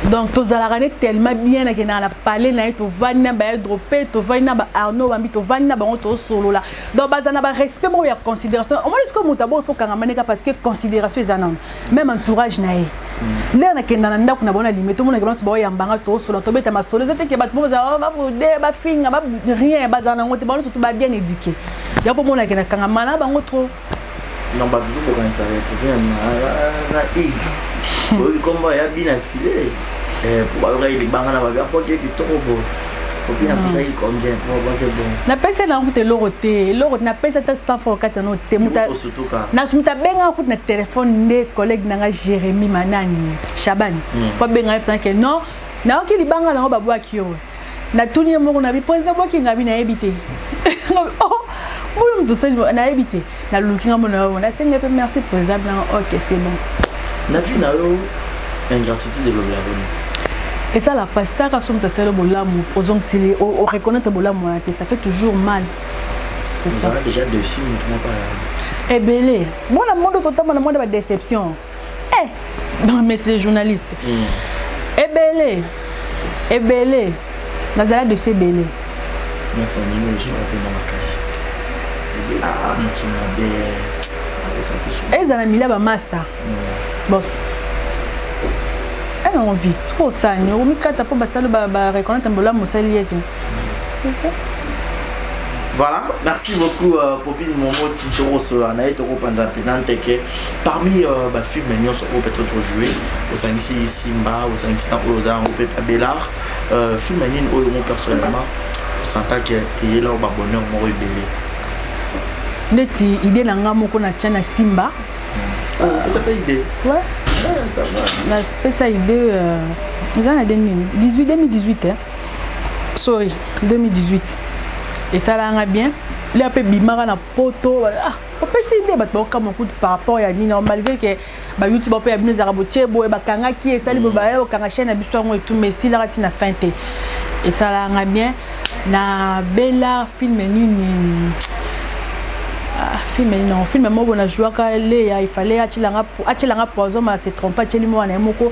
donc tous à la tellement bien que dans la parler na to vana ba dropper to vana ba Arnaud bambi to vana ba to solo là donc bazana ba respect mo ya considération au moins ce que mutabo il faut quand même parce que considération est anon même entourage na ye l'air na kenda na kuna bona limite mo na ke ba ya mbanga to solo to beta ma solo zete ke ba mo za ba de ba finga ba rien bazana ngote ba surtout ba bien éduqué ya po mo na ke na kanga mana ba ngotro non ba bibo ko ça va na ig oui comment ya bien filé pour avoir les banques na ba pour que to ko pour bien ça il combien pour ba te bon na pesa na ngute lorote na pesa ta 100 francs katano te muta na muta benga ku na téléphone de collègue na nga Jérémy Manani Shabani pas benga ça que non na oki li banga na ba bwa kiyo na tuni mo na bi président bwa ki ngabi na ebité oh bon tout ça na ebité na lukinga mo na senga pe merci président OK c'est bon na finalo ingratitude de l'oblavoni Et ça, la pasta, quand on te on reconnaît que ça fait toujours mal. C'est ça. Vous avez déjà dessus, mais pas. Eh belé. Moi, le monde totalement, le monde de déception. Eh, non, mais c'est journaliste. Eh belé. Eh belé. Nazala de chez belé. C'est un numéro sur un peu dans la casse. Ah, mais tu m'as bien. Et ça a mis là, master. Bon. Elle a envie. C'est pour ça. Nous, on a pour reconnaître un peu la moussaliette. Voilà, merci beaucoup Popine Momo Titoro Solana et Toro Panzapinante que parmi les films nous sont peut-être joués au Sanxi Simba, au Sanxi Oza, au Pepa Bellard, film où moi personnellement sentais que il est là au bonheur moi belé. Neti idée na ngamo ko na tchana Simba. Ça peut idée. Ouais. Ça va. La spéciale idée ils en a 2018 hein. Sorry, 2018. Et ça l'a bien. Il a fait bimara na poto. Ah, on peut essayer de battre comme coup par rapport à Nina malgré que ba YouTube peut y avoir araboche bo e ba kanga qui est sali bo ba e kanga chaîne na biso et tout mais si la ratina finte. Et ça l'a bien na bella film nini. Ah, film non, film mo bona jouer ka le il fallait achilanga poison mais se trompe acheli mo na moko.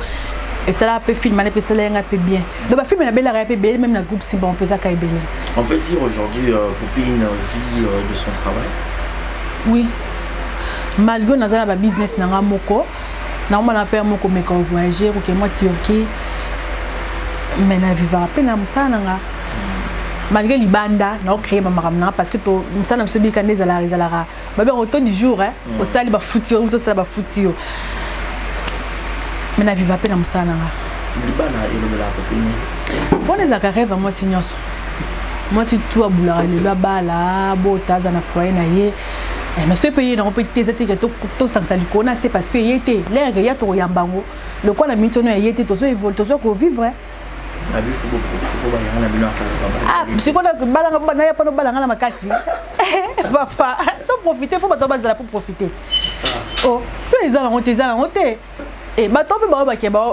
Et ça là peut filmer, peut ça là un peu bien. Donc le film est belle, il bien, même dans le groupe si bon, on peut ça qu'il bien. On peut dire aujourd'hui Popine vit de son travail. Oui. Malgré dans un business dans moko, na on a peur moko mais quand voyager ou que moi Turquie, mais na vivre à peine comme ça nanga. Malgré les bandes, na créé ma maramna parce que to ça na sebi kande zalara. Ba ben auto du jour hein, au sali ba foutu, tout ça ba foutu. Mais na viva pena musana nga. Libana ilobela Popine. Bon les akareva moi signos. Moi si tout abula le bala botaza na foyer na ye. Mais ce pays na peut tezete que to sansali kona c'est parce que yete l'air ya to yambango. Le quoi na mitono yete to so évolue to so ko vivre. Na bi faut profiter pour ba na bino akala. Ah, c'est quoi balanga bana ya pa no balanga na makasi. Papa, to profiter faut pas to bazala pour profiter. Ça. Oh, so ezala honte. Et maintenant on peut ba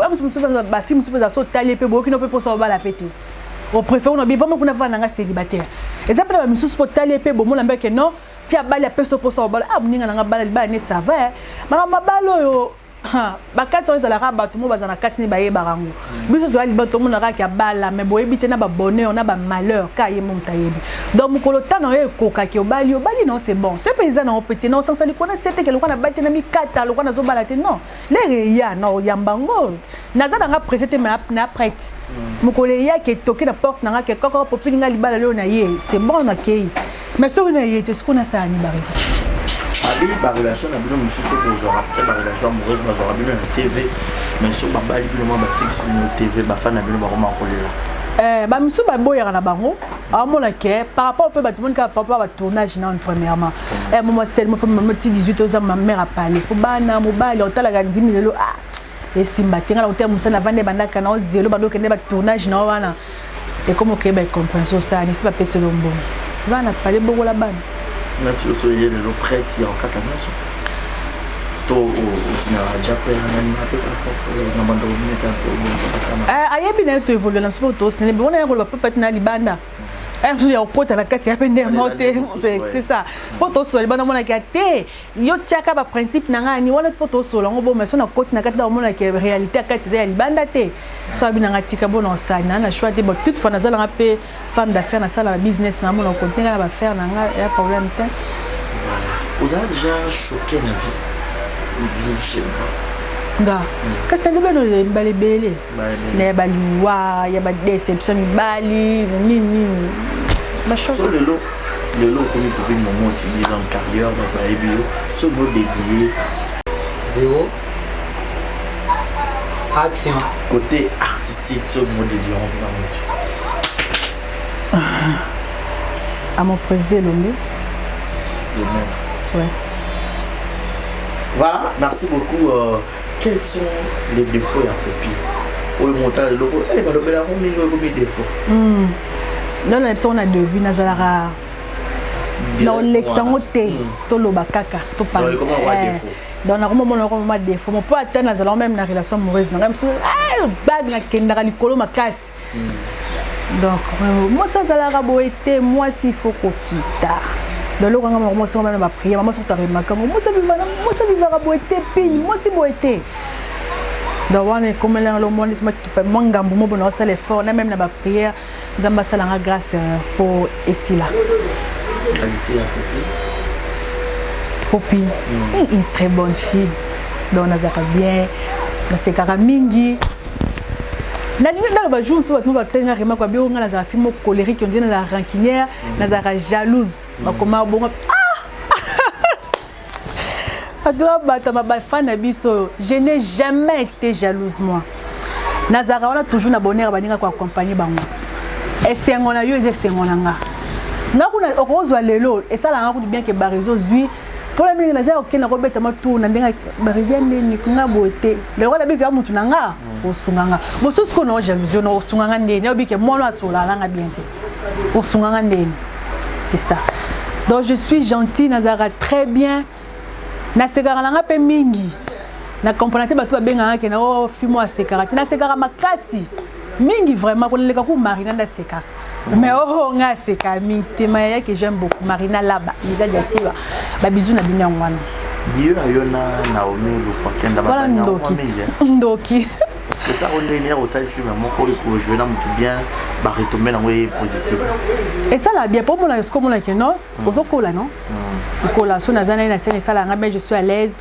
ba film super ça tailler pe bo qui no peut pour ça ba la péter. On préfère on bien vraiment pour na nga célibataire. Et ça peut ba misus pour tailler pe bo mo la mbeke non, fia ba la peso pour ça ba ah muninga nga ba ne ça va. Mama balo yo. Ha, ba katso ezala ka ba tout mo bazana katini ba ye barango. Biso zo ali ba tout mo na ka ya bala mais bo ebite na ba bonheur na ba malheur ka ye mo tayebi. Donc mukolo tano ye koka ki obali non c'est bon. Ce paysan na opete non sans sali kona c'était que le kona bate na mi kata le kona zo balate non. Les ya non yambango. Nazana nga présenté mais na prête. Mukolo ya ki toki na porte na nga ke koko popini nga libala le na ye. C'est bon na kei. Mais so na ye te ce qu'on a ça ni barisa. Abi ba relation na bino mususu ko zo rapte ba relation amoureuse ba zo bino na TV mais so ba bali bino ba tix bino TV ba fan na bino ba koma kolela ba mususu ba boya na bango amona ke par rapport au peu ba tout monde ka papa ba tournage na premièrement moi c'est moi faut me 18 ans ma mère a parlé faut bana mobile otala ga 10 000 ah et simba tenga la hotel musa na vande banda kana zelo ba do kende ba tournage na wana et comme que ba compréhension ça ni c'est pas pèse lombo va na parler beaucoup la bande. Natio soyez le prêt en Catalogne. To au cinéma Japon na pe ka na bando ni ka to bon ça. Ayebi na to évoluer dans sport to cinéma bon na ko peut na libanda. Il y a un pote à la carte, c'est ça. Poto sol, bon on a gâté. Yo tiaka ba principe nanga ni wala poto sol, on bon mais son côté na carte on a que réalité à carte c'est libanda té. So bi nanga tika bon on sa na choix de toute fois na zala pe femme d'affaires na sala business na mon côté na ba faire nanga y a problème té. Vous avez déjà choqué la vie chez vous. Nga qu'est-ce que tu veux bali belé ne bali wa ya ba déception bali nini ba choc so le lot comme pour une moment tu 10 ans de carrière ba ebio so bo dédié 0 action côté artistique so bo dédié à mon président Lomé de maître ouais voilà merci beaucoup. Quels sont les défauts à Popine? Oui, monter le logo, eh ben le bel arôme, il y a combien de défauts? Non, là, on a deux buts, Nazalara. Dans l'exemple, to lo bakaka, to parler. Comment on voit défaut? donc on a des défauts mais pas atteindre la même la relation amoureuse na même bag na kendaka likolo makasi donc moi ça la raboité moi s'il faut qu'on quitte dans le rang moi ça on va prier moi ça remarque moi ça vivra raboité puis moi c'est boité donc on est comme là le monde c'est moi ngambu mo bon ça l'effort même na ba prière nzamba sala nga grâce pour ici là qualité à côté Popi, une très bonne fille. Donc, on a bien, on a cara mingi. Na ligne dans le jour, on va tenir vraiment quoi bien. On a la fille colérique, on dit la rancunière, on a jalouse. Ma comment bon je n'ai jamais été jalouse moi. Nazara on a toujours na bonheur baninga ko accompagner bango. Et c'est on a eu c'est on nga. Na kuna rose lelo et ça la bien que barizo zui. Pour la mingi nazara okena ko beta matuna ndenga barizo ndeni kunga bote. Le roi la bika mutu nanga osunganga. Bosusu ko no jalousie no osunganga ndeni obike mono asola langa bien te. Osunganga ndeni. C'est ça. Donc je suis gentille Nazara très bien. Na sekara langa pe mingi. Na componente batu ba benga ke na o fimo a sekara. Na sekara makasi. Mingi vraiment ko leka ku Marina na sekara. Mais oh nga sekara mingi tema ya que j'aime beaucoup Marina là-bas. Lisa Diasiwa. Ba bisou na bina ngwana. Dieu ayona Naomi Lufa kenda ba banya mingi. Ndoki. C'est ça on est né au sale film moko ko jouer na mutu bien ba retomber na way positif. Et ça là bien pour moi est-ce comme là que non? Ozokola non? Ozokola so na zana na scène ça là nga je suis à l'aise.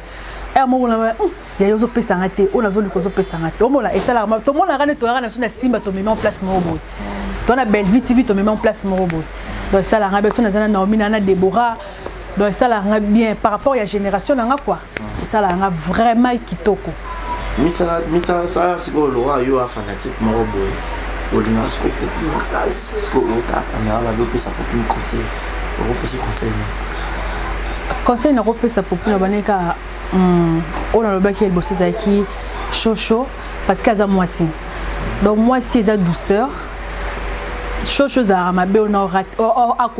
Et moi on il y a yozo pesa ngate, on a zone ko zo pesa ngate. O mola et ça là tout le monde a to na so na simba to mettre en place mon robot. To na belle vite to mettre en place mon robot. Donc ça là nga so na zana Naomi na Deborah. Donc ça là nga bien par rapport à la génération nga quoi. Et ça là nga vraiment kitoko. Mita ça c'est quoi le roi yo fanatique mon robot. Olinga sko ko tas sko otata na ba do pesa ko pin conseil. O pesa conseil. Conseil na ko pesa popu na baneka on a le bac qui est bossé qui chaud parce qu'à moisi. Donc moi c'est la douceur. Chaud za ma be on a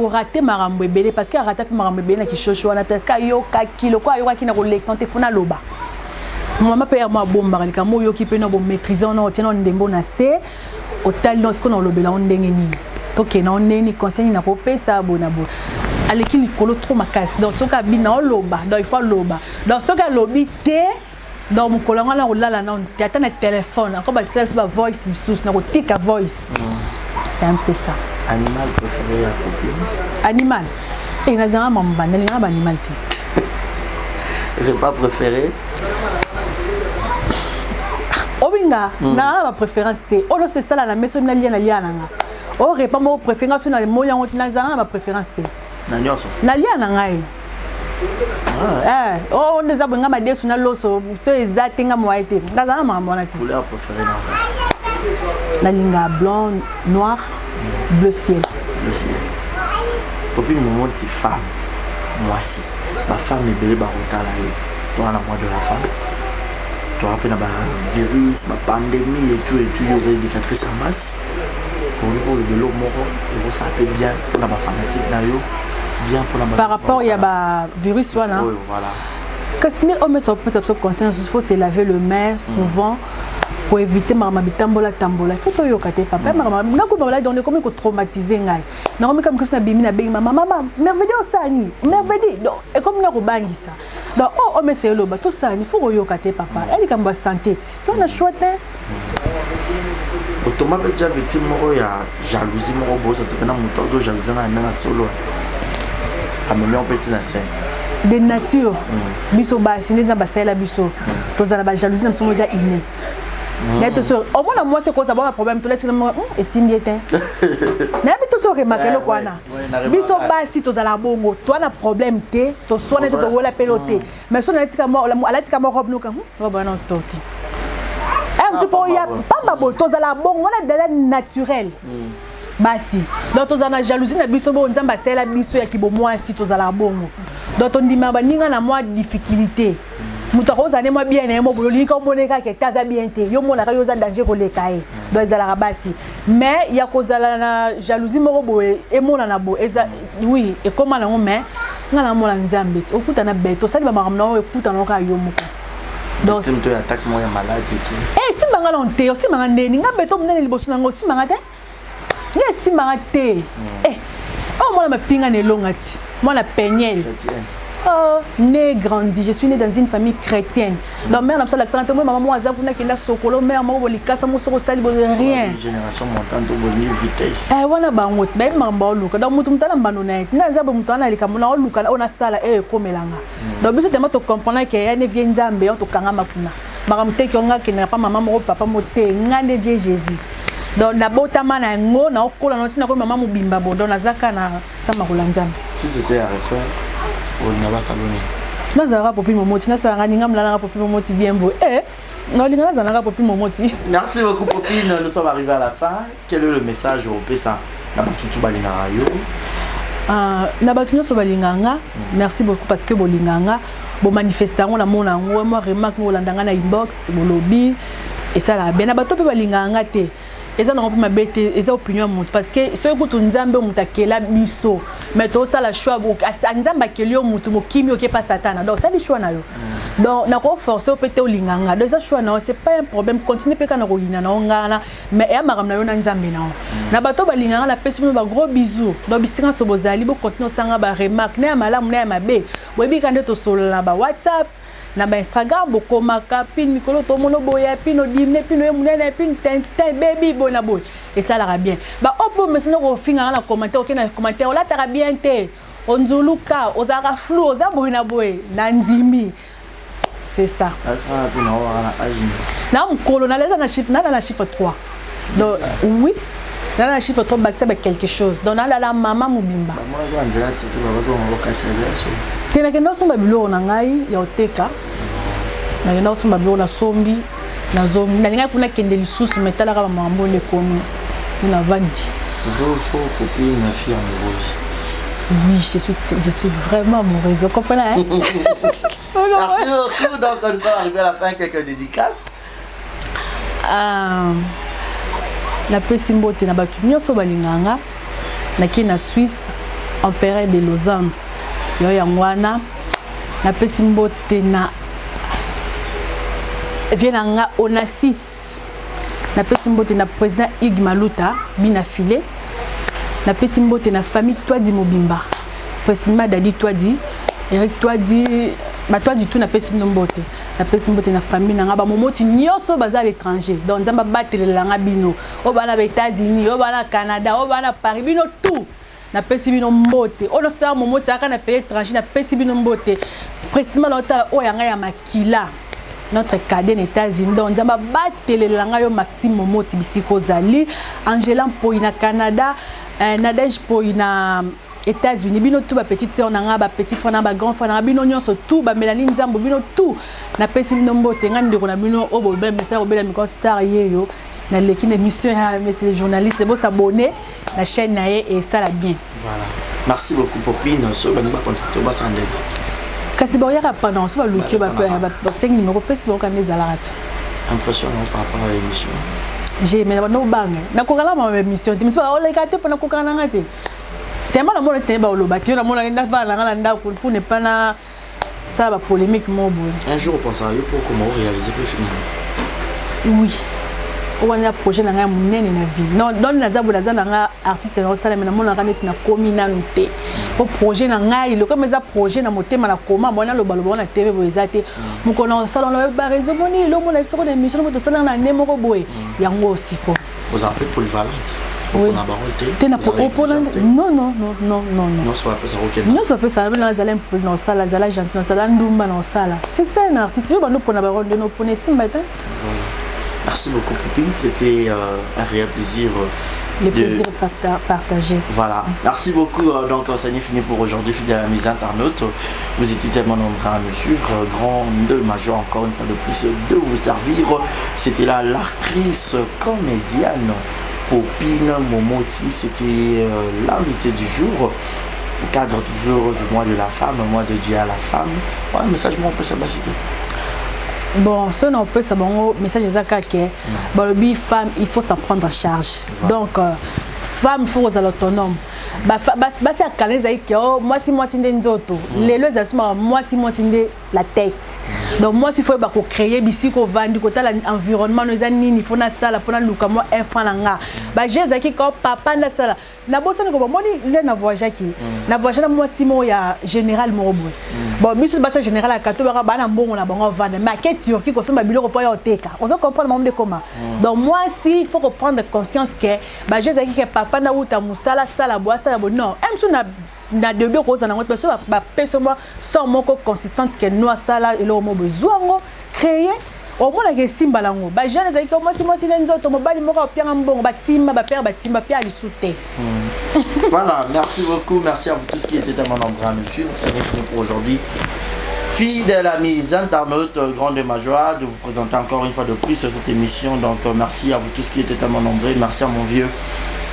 raté marambo belé parce qu'il a raté marambo belé qui chaud on a parce que yo ka kilo quoi yo qui na collection te fona loba. Moi ma père ma bomba ka mo yo qui peut no bon maîtriser on tient on ndembo na se au tal non ce qu'on a lobela on ndenge ni. Donc na on ndeni conseil na ko pesa bonabo. Aleki likolo trop makasi dans soka bina o loba donc il faut loba dans soka lobité donc mon kolanga na olala na on tata na téléphone encore ba stress ba voice sous na ko tika voice c'est un peu ça. Animal préféré à copine. Animal et na zanga mamba na linga ba animal ti repas préféré obinga na ba préférence té o no c'est ça la maison na lia na o repas mo préférence na mo yango na zanga ba préférence té na lia na ngai on des abonga ma desu na loso so exact nga mo aite ngazana mambo na ti couleur préférée na linga blanc noir bleu ciel depuis le moment de femme moi si ma femme est belle barota là toi na moi de la femme toi après na ba virus ma pandémie et tout aux éducatrices en masse pour le vélo moro et vous savez bien pour la fanatique na yo. Par rapport il y a ba virus voilà. Que si on met sur conscience il faut se laver le main souvent pour éviter mama bitambola tambola il faut to yokate papa mama ngako ba donner comme ko traumatiser ngai na comme que na bimi na beng mama merveilleux osani merveilleux donc et comme na ko bangisa donc on met c'est loba tout ça il faut yokate papa elle comme ba santé tu on a choité automate déjà victime moko ya jalousie moko bosa tikana muto jalousie na solo on petit na scène de nature biso ba siné na ba sala biso tozala ba jalousie na somo za inné net so au moins moi c'est quoi ça bon problème tout là et simbiete na bito so remarquer le kwana biso ba si tozala bongo toi na problème té to so na to wala peloté mais so na tika mo ala tika mo robe nuka ba non toki je peux y a pas ba tozala bongo on a déjà naturel basi donc tozana jalousie na biso bo nzamba sala biso ya kibo moi si tozala bongo donc on dit ma baninga na moi difficulté muta ko zane moi bien na mo bololi ko moneka ke taza bien te yo mona ka yo za danger ko lekae donc zala basi mais ya ko zala na jalousie mo bo e mona na bo eza oui et comment na mais ngala mona nzambe okuta na beto sali ba makamna o ekuta na ka yo moko donc tu me attaques moi malade et tout si manga non te si manga ndeni nga beto munene liboso nango si manga te ni si manga te oh moi ma pinga ne longa ti moi la pegnel oh né grandi je suis né dans une famille chrétienne donc mère na ça l'accent moi maman aza kuna kenda sokolo mère mo bolikasa mo soko sali bo rien génération montante boni vitesse wana bango ti ba mamba luka donc mutu mutala mbano na na za bo mutana lika mona luka ona sala komelanga donc biso tellement to comprendre que ya ne vient nzambe on to kanga makuna makamte ki onga ki na pa maman mo papa mo te ngane vie Jésus donc na botama na ngo na okola no tina ko maman mo bimba bo donc nazaka na sama kulanzambe si c'était à refaire on va salonner nazara popi momoti nasanga ninga mlana popi momoti bien beau non linga nazanga popi momoti. Merci beaucoup Popine, nous sommes arrivés à la fin. Quel est le message au pesa na batutu balinganga yo na batu nyonso balinganga merci beaucoup parce que bolinganga bo manifestant na mona ngo moi remarque ngo landanga na inbox bo lobby et ça la bien na batu pe balinganga te eza na ma bête eza opinion mutu parce que so ekutu nzambe mutakela biso mais to ça la choix beaucoup nzamba kelio mutu mokimi oké pas satana donc ça le choix na yo donc na ko forcer peut-être olinganga donc ça choix na c'est pas un problème continue pe kana ko yina na ngana mais ya makamna yo na nzambe na bato balinganga na pesi ba gros bisous donc bisinga so bozali bo continue sanga ba remarque na malamu na mabe webi kande to solo na ba WhatsApp na ba Instagram boko makapin mikolo to mono boya pino dimne pino emunene pin tintin baby bona boy et ça la bien ba opo mesino ko finga na commentaire ok na commentaire la tara bien te onzuluka ozaka flou ozaboyina boy na ndimi c'est ça na mkolo na leza na chiffre 3 donc oui dans la chiffre 3 bac ça quelque chose donc na la maman mobimba moi je anzela tito ba ko ngokatela so tena kendo somba bilo na ngai ya oteka na kendo somba bilo na sombi na zombi na ngai kuna kende lisusu metala ka mambo le komi na vandi faut copine na fille amoureuse. Oui, je suis vraiment amoureuse. Vous comprenez hein? Merci beaucoup. Donc nous sommes arrivés à la fin, quelques dédicaces. La pesimbo te na batu nyonso balinganga na ki na Suisse empereur de Lausanne yo ya mwana na pesimbo te na vienanga Onassis na pesimbo te na président Ig Maluta bina filé na pesimbo te na famille Toadi Mobimba précisément Dadi Toadi Eric Toadi ba Toadi tout na pesimbo te na pesimbo te na famille nanga ba momoti nyonso baza à l'étranger donc nzamba batelelanga bino o bana ba États-Unis o bana Canada o bana Paris bino tout na pesi bino mbote o no star momoti aka na pays étranger na pesi bino mbote précisément l'autre o yanga ya makila notre cadet aux États-Unis donc nzamba batelelanga yo Maxime Momoti bisiko zali Angela Mpoyi na Canada Nadège Mpoyi na États-Unis bino tout ba petite sœur nanga ba petit frère na ba grand frère na bino nyonso tout ba Mélanie Nzambo bino tout na pesi bino mbote ngandi ko na bino o bo be message obela miko star yeyo na l'équipe émission monsieur journaliste bo s'abonner la chaîne na et ça la bien voilà merci beaucoup Popine so ba ngba contacter ba sandete kasi ba yaka pendant so ba luki ba 5 numéro pesi ba ka nezalati impressionnant par rapport à l'émission j'ai mais no bang na ko kala ma émission tu me so o like ate pona ko kana ngati tellement na mona teba olobati na mona nda va na nda pour ne pas na ça va polémique mo bon un jour on pense à eux pour comment réaliser le film oui on a projet na nga munene na vie non don na zabu na zana artiste na sala na mona kaneti na komi na nute o projet na ngai le comme ça projet na motema na koma mona lo balo na TV bo ezate mukona salon na ba réseau moni lo mona biso ko na émission mo to sala na nemo ko boye yango siko vous en faites polyvalente. Oui. Non. Non, ça va pas ça OK. Non, ça peut ça na zala na sala zala gentil na sala ndumba na sala. C'est ça un artiste yo bano pona ba de no pona simbata. Merci beaucoup Popine, c'était un réel plaisir. Le plaisir partagé. Voilà, merci beaucoup. Donc ça n'est fini pour aujourd'hui, fidèles amis internautes. Vous étiez tellement nombreux à nous suivre. Grande major encore une fois de plus de vous servir. C'était là l'actrice comédienne Popine Momoti. C'était l'invité du jour. Au cadre toujours du mois de la femme, mois de Dieu à la femme. Ouais, message moi on peut s'abasiter. Bon, ça on peut savoir message de Zakake. Bon, femme, il faut s'en prendre en charge. Voilà. Donc, femme, il faut être autonome. basi akala ezali ke mwasi nde nzoto lelo ezali suma mwasi nde la tête donc mwasi faut bakocréer bisika ovandi kotala environnement no eza nini fo nasala mpona luka mwa enfant na nga baje ezalaki kao papa nasala nabosani ko bamoni le na voyageaki na voyage na mwasi moko ya général moko boye bon biso basa général akato baka bana mbongo na bango ovanda mais ake turki kosomba biloko mpo ya oteka ozo comprendre mambo de comment donc mwasi il faut prendre conscience que baje ezalaki ke papa na uta musala sala boa sala bo non même so na début koza na ngoto so ba peso mo sans moko consistante que no sala elo mo besoin créer au moins la simba lango ba jeune ezaki ko mwasi nzoto mobali moko opianga mbongo batimba ba père batimba pia ali souté. Voilà, merci beaucoup, merci à vous tous qui étaient tellement nombreux à nous suivre. C'est fini pour aujourd'hui. Fidèles amis internautes, grande ma joie de vous présenter encore une fois de plus cette émission. Donc merci à vous tous qui étaient tellement nombreux. Merci à mon vieux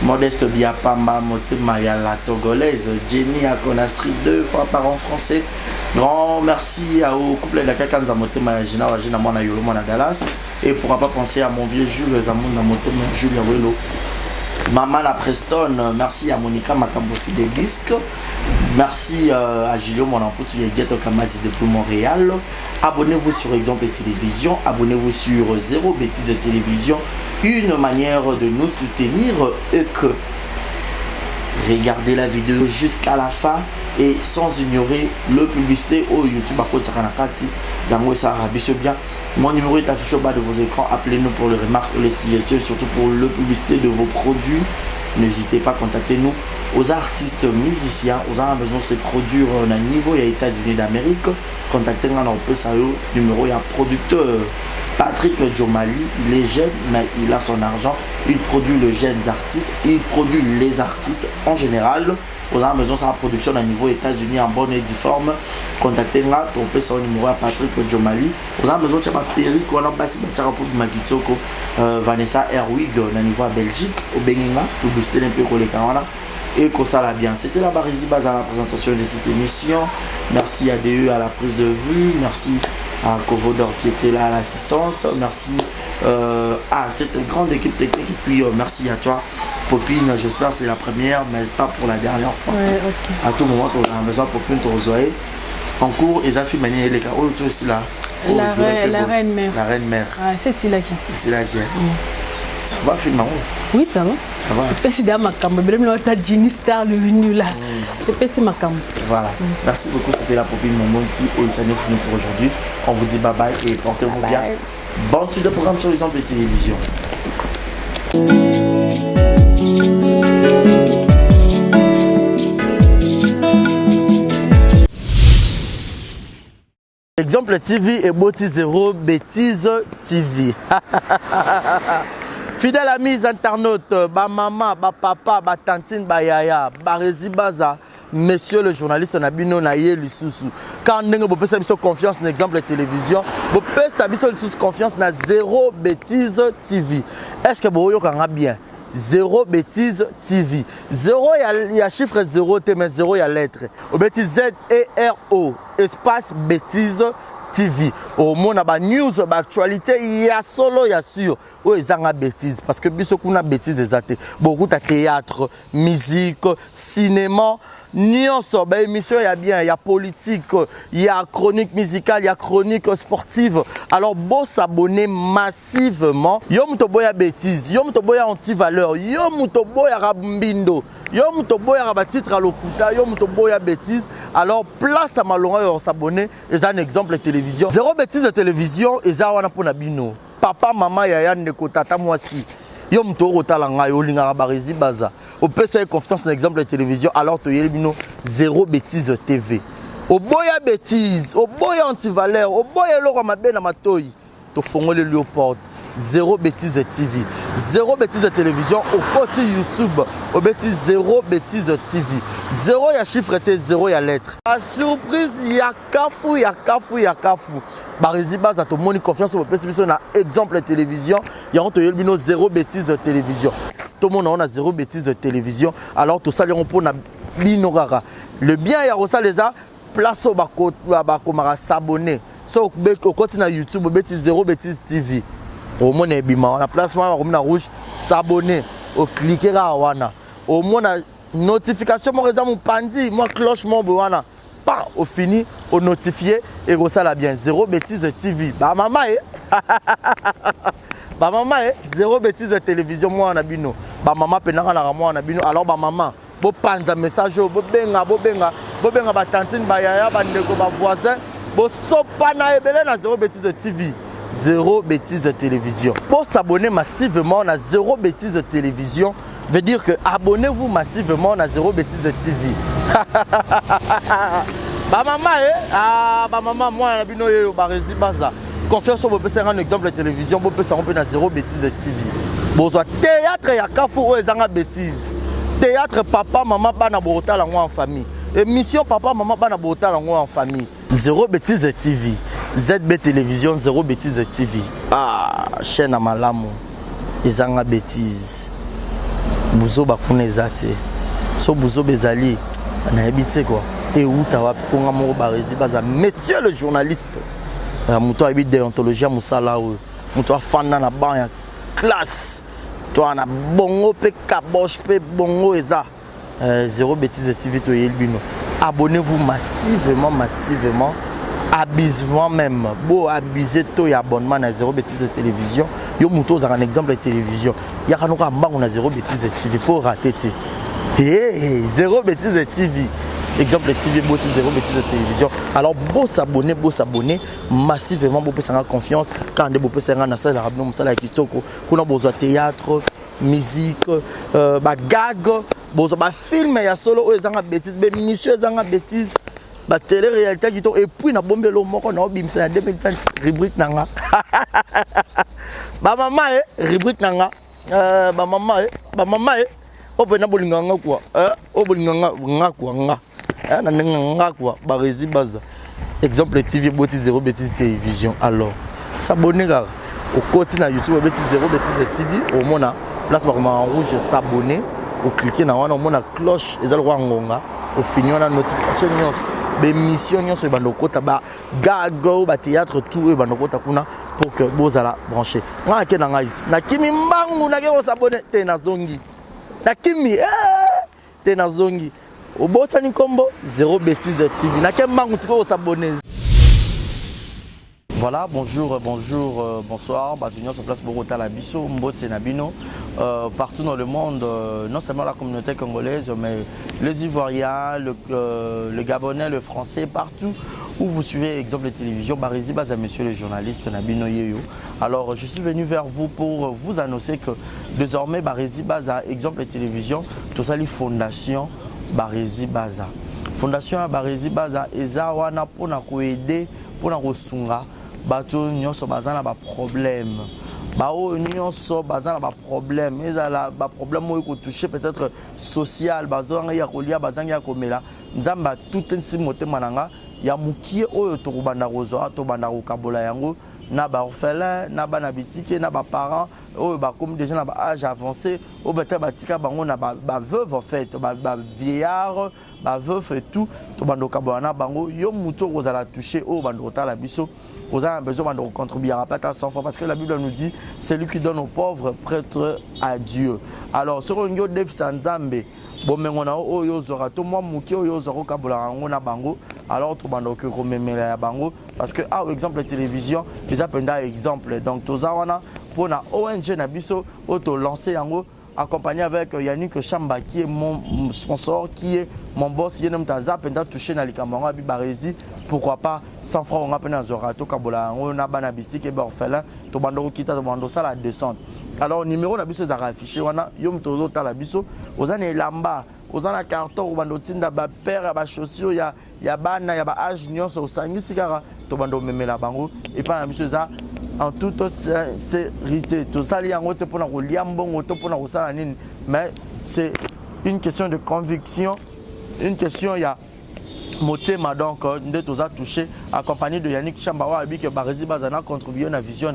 Modeste Biapamba Motema la togolaise Jenny Akonastri 2 fois par an français. Grand merci au couple de Kakanza Motema Jina Wajina Mona Yolo Mona Dallas. Et pourra pas penser à mon vieux Jules Zamouna Motema Jules Welo. Maman la Preston, merci à Monica Makambofi des disques. Merci à Gilio Monamputu et Ghetto Kamasi depuis Montréal. Abonnez-vous sur Exemple Télévision. Abonnez-vous sur Zéro Bêtise Télévision. Une manière de nous soutenir est que regardez la vidéo jusqu'à la fin et sans ignorer le publicité au YouTube à côté de ça bien. Mon numéro est affiché au bas de vos écrans. Appelez-nous pour les remarques ou les suggestions, surtout pour le publicité de vos produits. N'hésitez pas à contacter nous aux artistes musiciens. Vous avez besoin de se produire à un niveau et aux États-Unis d'Amérique. Contactez-nous dans le numéro. Il y a un producteur Patrick Jomali. Il est jeune, mais il a son argent. Il produit les jeunes artistes. Il produit les artistes en général. Vous avez besoin de sa production à niveau États-Unis en bonne et due forme. Contactez-nous, trompez sur le numéro à Patrick Jomali. Vous avez besoin de sa péri qu'on a passé pour Magitoko, Vanessa Erwig, au niveau à Belgique, au Bénin, pour booster un peu les Canada. Et qu'on ça bien. C'était la Barisi Base à la présentation de cette émission. Merci à DE à la prise de vue. Merci à Kovodor qui était là à l'assistance. Merci à cette grande équipe technique. Et puis merci à toi, Popine. J'espère que c'est la première, mais pas pour la dernière fois. Ouais, okay. À tout moment, tu as besoin de Popine, tu as en cours, ils ont fait manier les cas. Oh, tu es aussi là. Oh, la reine mère. La reine mère. Ah, c'est là qui. C'est là qui est. Ça va, finalement? Oui, ça va. Ça va. C'est d'ailleurs ma cam. Même là, tu as Ginny Star, le venu là. C'est ma cam. Voilà. Merci beaucoup. C'était la Popine Momonti et ça n'est fini pour aujourd'hui. On vous dit bye bye et portez-vous bien. Bonne suite de programme sur Exemple Télévision. Exemple TV et Boti Zéro Bêtise TV. Fidèles amis internautes, ba maman, ba papa, ba tantine, ba yaya, ba rési baza, monsieur le journaliste Nabino Naye Lisusu. Quand vous pouvez avoir confiance dans Exemple Télévision, vous pouvez avoir confiance dans Zéro Bêtise TV. Est-ce que vous avez bien? Zéro Bêtise TV. Zéro, il y a chiffre 0, mais 0, il y a lettre. Au bêtise Z-E-R-O, espace Bêtise TV. Au monde, news, actualité, il y a solo, il y a sûr. Oh, ils ont bêtise. Parce que bis qu'on a bêtise, beaucoup de théâtre, musique, cinéma. Nyonso, émission, il y a bien, il y a politique, il y a chronique musicale, il y a chronique sportive. Alors, bon s'abonner massivement. Yom to boya bêtise, yom to boya anti-valeur, yom to boya rabumbindo, yom to boya rabattitre à l'okuta, yom to boya bêtise. Alors, place à malonga s'abonner. Et ça, un exemple télévision. Zéro bêtise de télévision, et ça, on a pour nabino. Papa, maman, yaya, neko, tata, moi si. Yom to rotalanga, yolinga barezi baza. Au PC confiance dans l'exemple de télévision, alors tu es Zéro Bêtise TV. Au boya bêtise, au boya anti-valeur, au boya l'or ma belle amatoy, tu fongo le léopard. Zéro Bêtise TV. Zéro Bêtise de télévision au côté YouTube. Au bêtise Zéro Bêtise TV. Zéro y a chiffre et zéro y a lettre. La surprise, y a kafou, y a kafou, y a kafou. Barisi base à ton money confiance au PC na exemple de télévision. Y a on te yelbino Zéro Bêtise de télévision. Tout le monde a Zéro Bêtise de télévision. Alors tout ça les on pour na binorara. Le bien y a aussi les a place au bako bakomara s'abonner. So au côté na YouTube au bêtise Zéro Bêtise TV. Au moins la place rouge s'abonner au cliquer à wana au moins notification mo reza mon pandi moi cloche mon boana pas au fini au notifier et ça la bien zéro bêtise TV ba maman ba maman zéro bêtise télévision moi na bino ba maman penaka na moi na bino alors ba maman bo panza message bo benga ba tantine ba yaya ba ndeko ba voisin bo sopa na ebele na zéro bêtise TV zéro bêtise télévision. Pour s'abonner massivement à zéro bêtise télévision veut dire que abonnez-vous massivement à zéro bêtise TV. Bah maman bah maman moi na bino yo ba resi baza. Confiance sur peut faire un exemple de télévision pour ça on peut na zéro bêtise TV. Bozo théâtre ya kafu o ezanga bêtise. Théâtre papa maman bana bota la en famille. Émission papa maman bana bota la en famille. Zéro bêtise TV. ZB Télévision, zéro bêtise TV. Ah, chaîne à malamu. Ezanga bêtise. Bouzo bakune zate. So bouzo bezali. On a habité quoi. Et où t'as wapi mo barezi baza. Monsieur le journaliste. Mouto habite déontologie à Moussala. Mouto fan na ban ya classe. Toi na bongo pe kabosh pe bongo eza. Zéro bêtise TV to yelbino. Abonnez-vous massivement. Abusement même. Beau abuser tout et abonnement à zéro bêtise de télévision. Yo mouto un exemple de télévision. Il y a un on a zéro bêtise de TV pour rater. Zéro bêtise de TV. Exemple de TV, zéro bêtise de télévision. Alors beau s'abonner massivement pour faire confiance quand on peut faire un salle arabno musala kitoko. Kuna besoin théâtre, musique, gag, besoin film ya solo ezanga bêtise, émission ezanga bêtise. Ba télé réalité qui et puis na bombe lo moko na obimisa na 2020 rubrique nanga ba maman rubrique nanga ba maman o pena bolinganga quoi o bolinganga nga quoi nga na nga quoi ba resi baza exemple TV boti zéro bêtise télévision alors s'abonner gars au côté na YouTube bêtise zéro bêtise TV au mona place par en rouge s'abonner au cliquer na wana au mona cloche ezal roi ngonga au fini on a notification émission nyonso bandokota ba gago ba théâtre tout e bandokota kuna pour que bozala branché nga ke na ngai na kimi mbangu na ke osabone te na zongi na kimi te na zongi obota ni kombo zéro bêtise TV na ke mbangu siko osabone. Voilà, bonjour, bonsoir, Batunion sur place Bogota la Bisso, Mbote Nabino, partout dans le monde, non seulement la communauté congolaise, mais les Ivoiriens, le Gabonais, le Français, partout où vous suivez exemple de télévision, Barizi Baza, monsieur le journaliste Nabino Yeyo. Alors, je suis venu vers vous pour vous annoncer que désormais, Barizi Baza, exemple de télévision, tout ça, les fondations Barizi Baza. Fondation Barizi Baza, Eza wana pona ko aider, pona ko sunga. Bato nyonso bazana ba problème bao nyonso bazana ba problème ezala ba problème mo ko toucher peut-être social bazanga ya kolia bazanga ya komela nzamba tout nsi motema nanga ya mukie oyo to kubanda kozo to banda ko kabola yango na ba orphelin na ba na bitike na ba parents oyo ba comme déjà na ba âge avancé o beta batika bango na ba veuve en fait ba vieillard ba veuve et tout to banda kabola na bango yo muto kozala toucher o banda kotala biso. Vous avez besoin de contribuer à la 100 fois parce que la Bible nous dit c'est lui qui donne aux pauvres prêtre à Dieu. Alors sur un yo dev sanzambe bon mais on a oyo zora to moi muki oyo zoro kabula ngona bango alors to bando que rememela ya bango parce que par exemple la télévision les appenda exemple donc tozawana pour na ONG na biso auto lancer yango accompagné avec Yannick Chamba qui est mon sponsor, qui est mon boss, qui est touché dans les camarades à Bibarezi. Pourquoi pas 100 francs on a peine à Zorato, Kabola, on a banabiti qui est orphelin, Tobando Kita, Tobando ça la descente. Alors numéro d'abus c'est affiché, on a Yom Tozo Talabiso, aux années Lamba, aux années carton, Tobando Tinda, père, chaussures, il y a Bana, il y a âge, Nyos, au Sangi Sigara, Tobando Memela Bango, et pas la monsieur ça. En toute sincérité, tout ça, mais c'est une question de conviction, une question, il y a Motema donc, nous tous a touché, accompagné de Yannick Chambawa, que Barizi Bazana contribué à la vision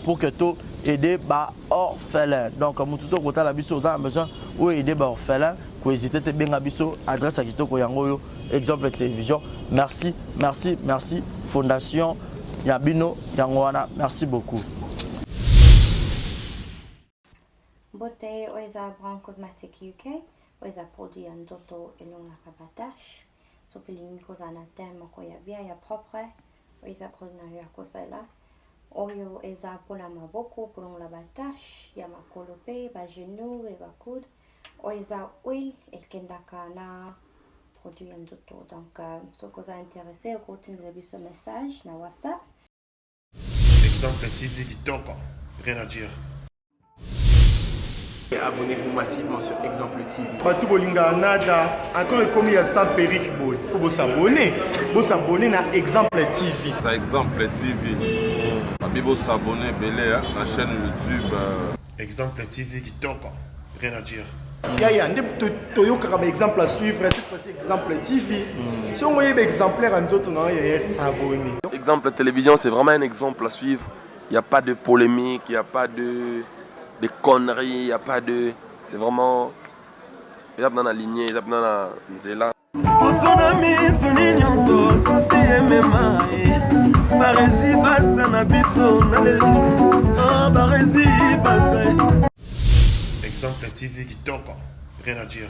pour que tout aider les orphelins. Donc, nous tous côté la biso, on a besoin ou aider les orphelins, pour hésiter à bien biso, adresse à Kitoko Yangoyo, exemple de télévision. Merci, merci, merci, Fondation Yabino Yangoana, merci beaucoup. Bote Oisa Brand Cosmetic UK. oyo produit ya nzoto elongaka batache soki olingi kozala na teint moko ya bien ya propre oyo eza produit na yo ya kosala oyo eza mpona maboko kolongola batache ya makolo mpe bagenou e bakude oyo eza huile ekendaka na produit ya nzoto donc soki oza intéressé okotindela biso message na whatsapp. Exemple TV Kitoko, rien à dire. Et abonnez-vous massivement sur Exemple TV. Batou bolinga nada, encore comme il y a sans perruque boy. Faut vous s'abonner. Vous s'abonner na Exemple TV. C'est Exemple TV. Bibo s'abonner belé la chaîne YouTube. Exemple TV Kitoko, rien à dire. Ya ndé toyoka comme exemple à suivre cette fois-ci Exemple TV. Si on voyait exemplaire en autres non, il y a s'abonner. Exemple télévision, c'est vraiment un exemple à suivre. Il n'y a pas de polémique, il n'y a pas de conneries, il n'y a pas de... C'est vraiment... Il y a dans la lignée, il y a dans la nzela. Exemple TV Kitoko, rien à dire.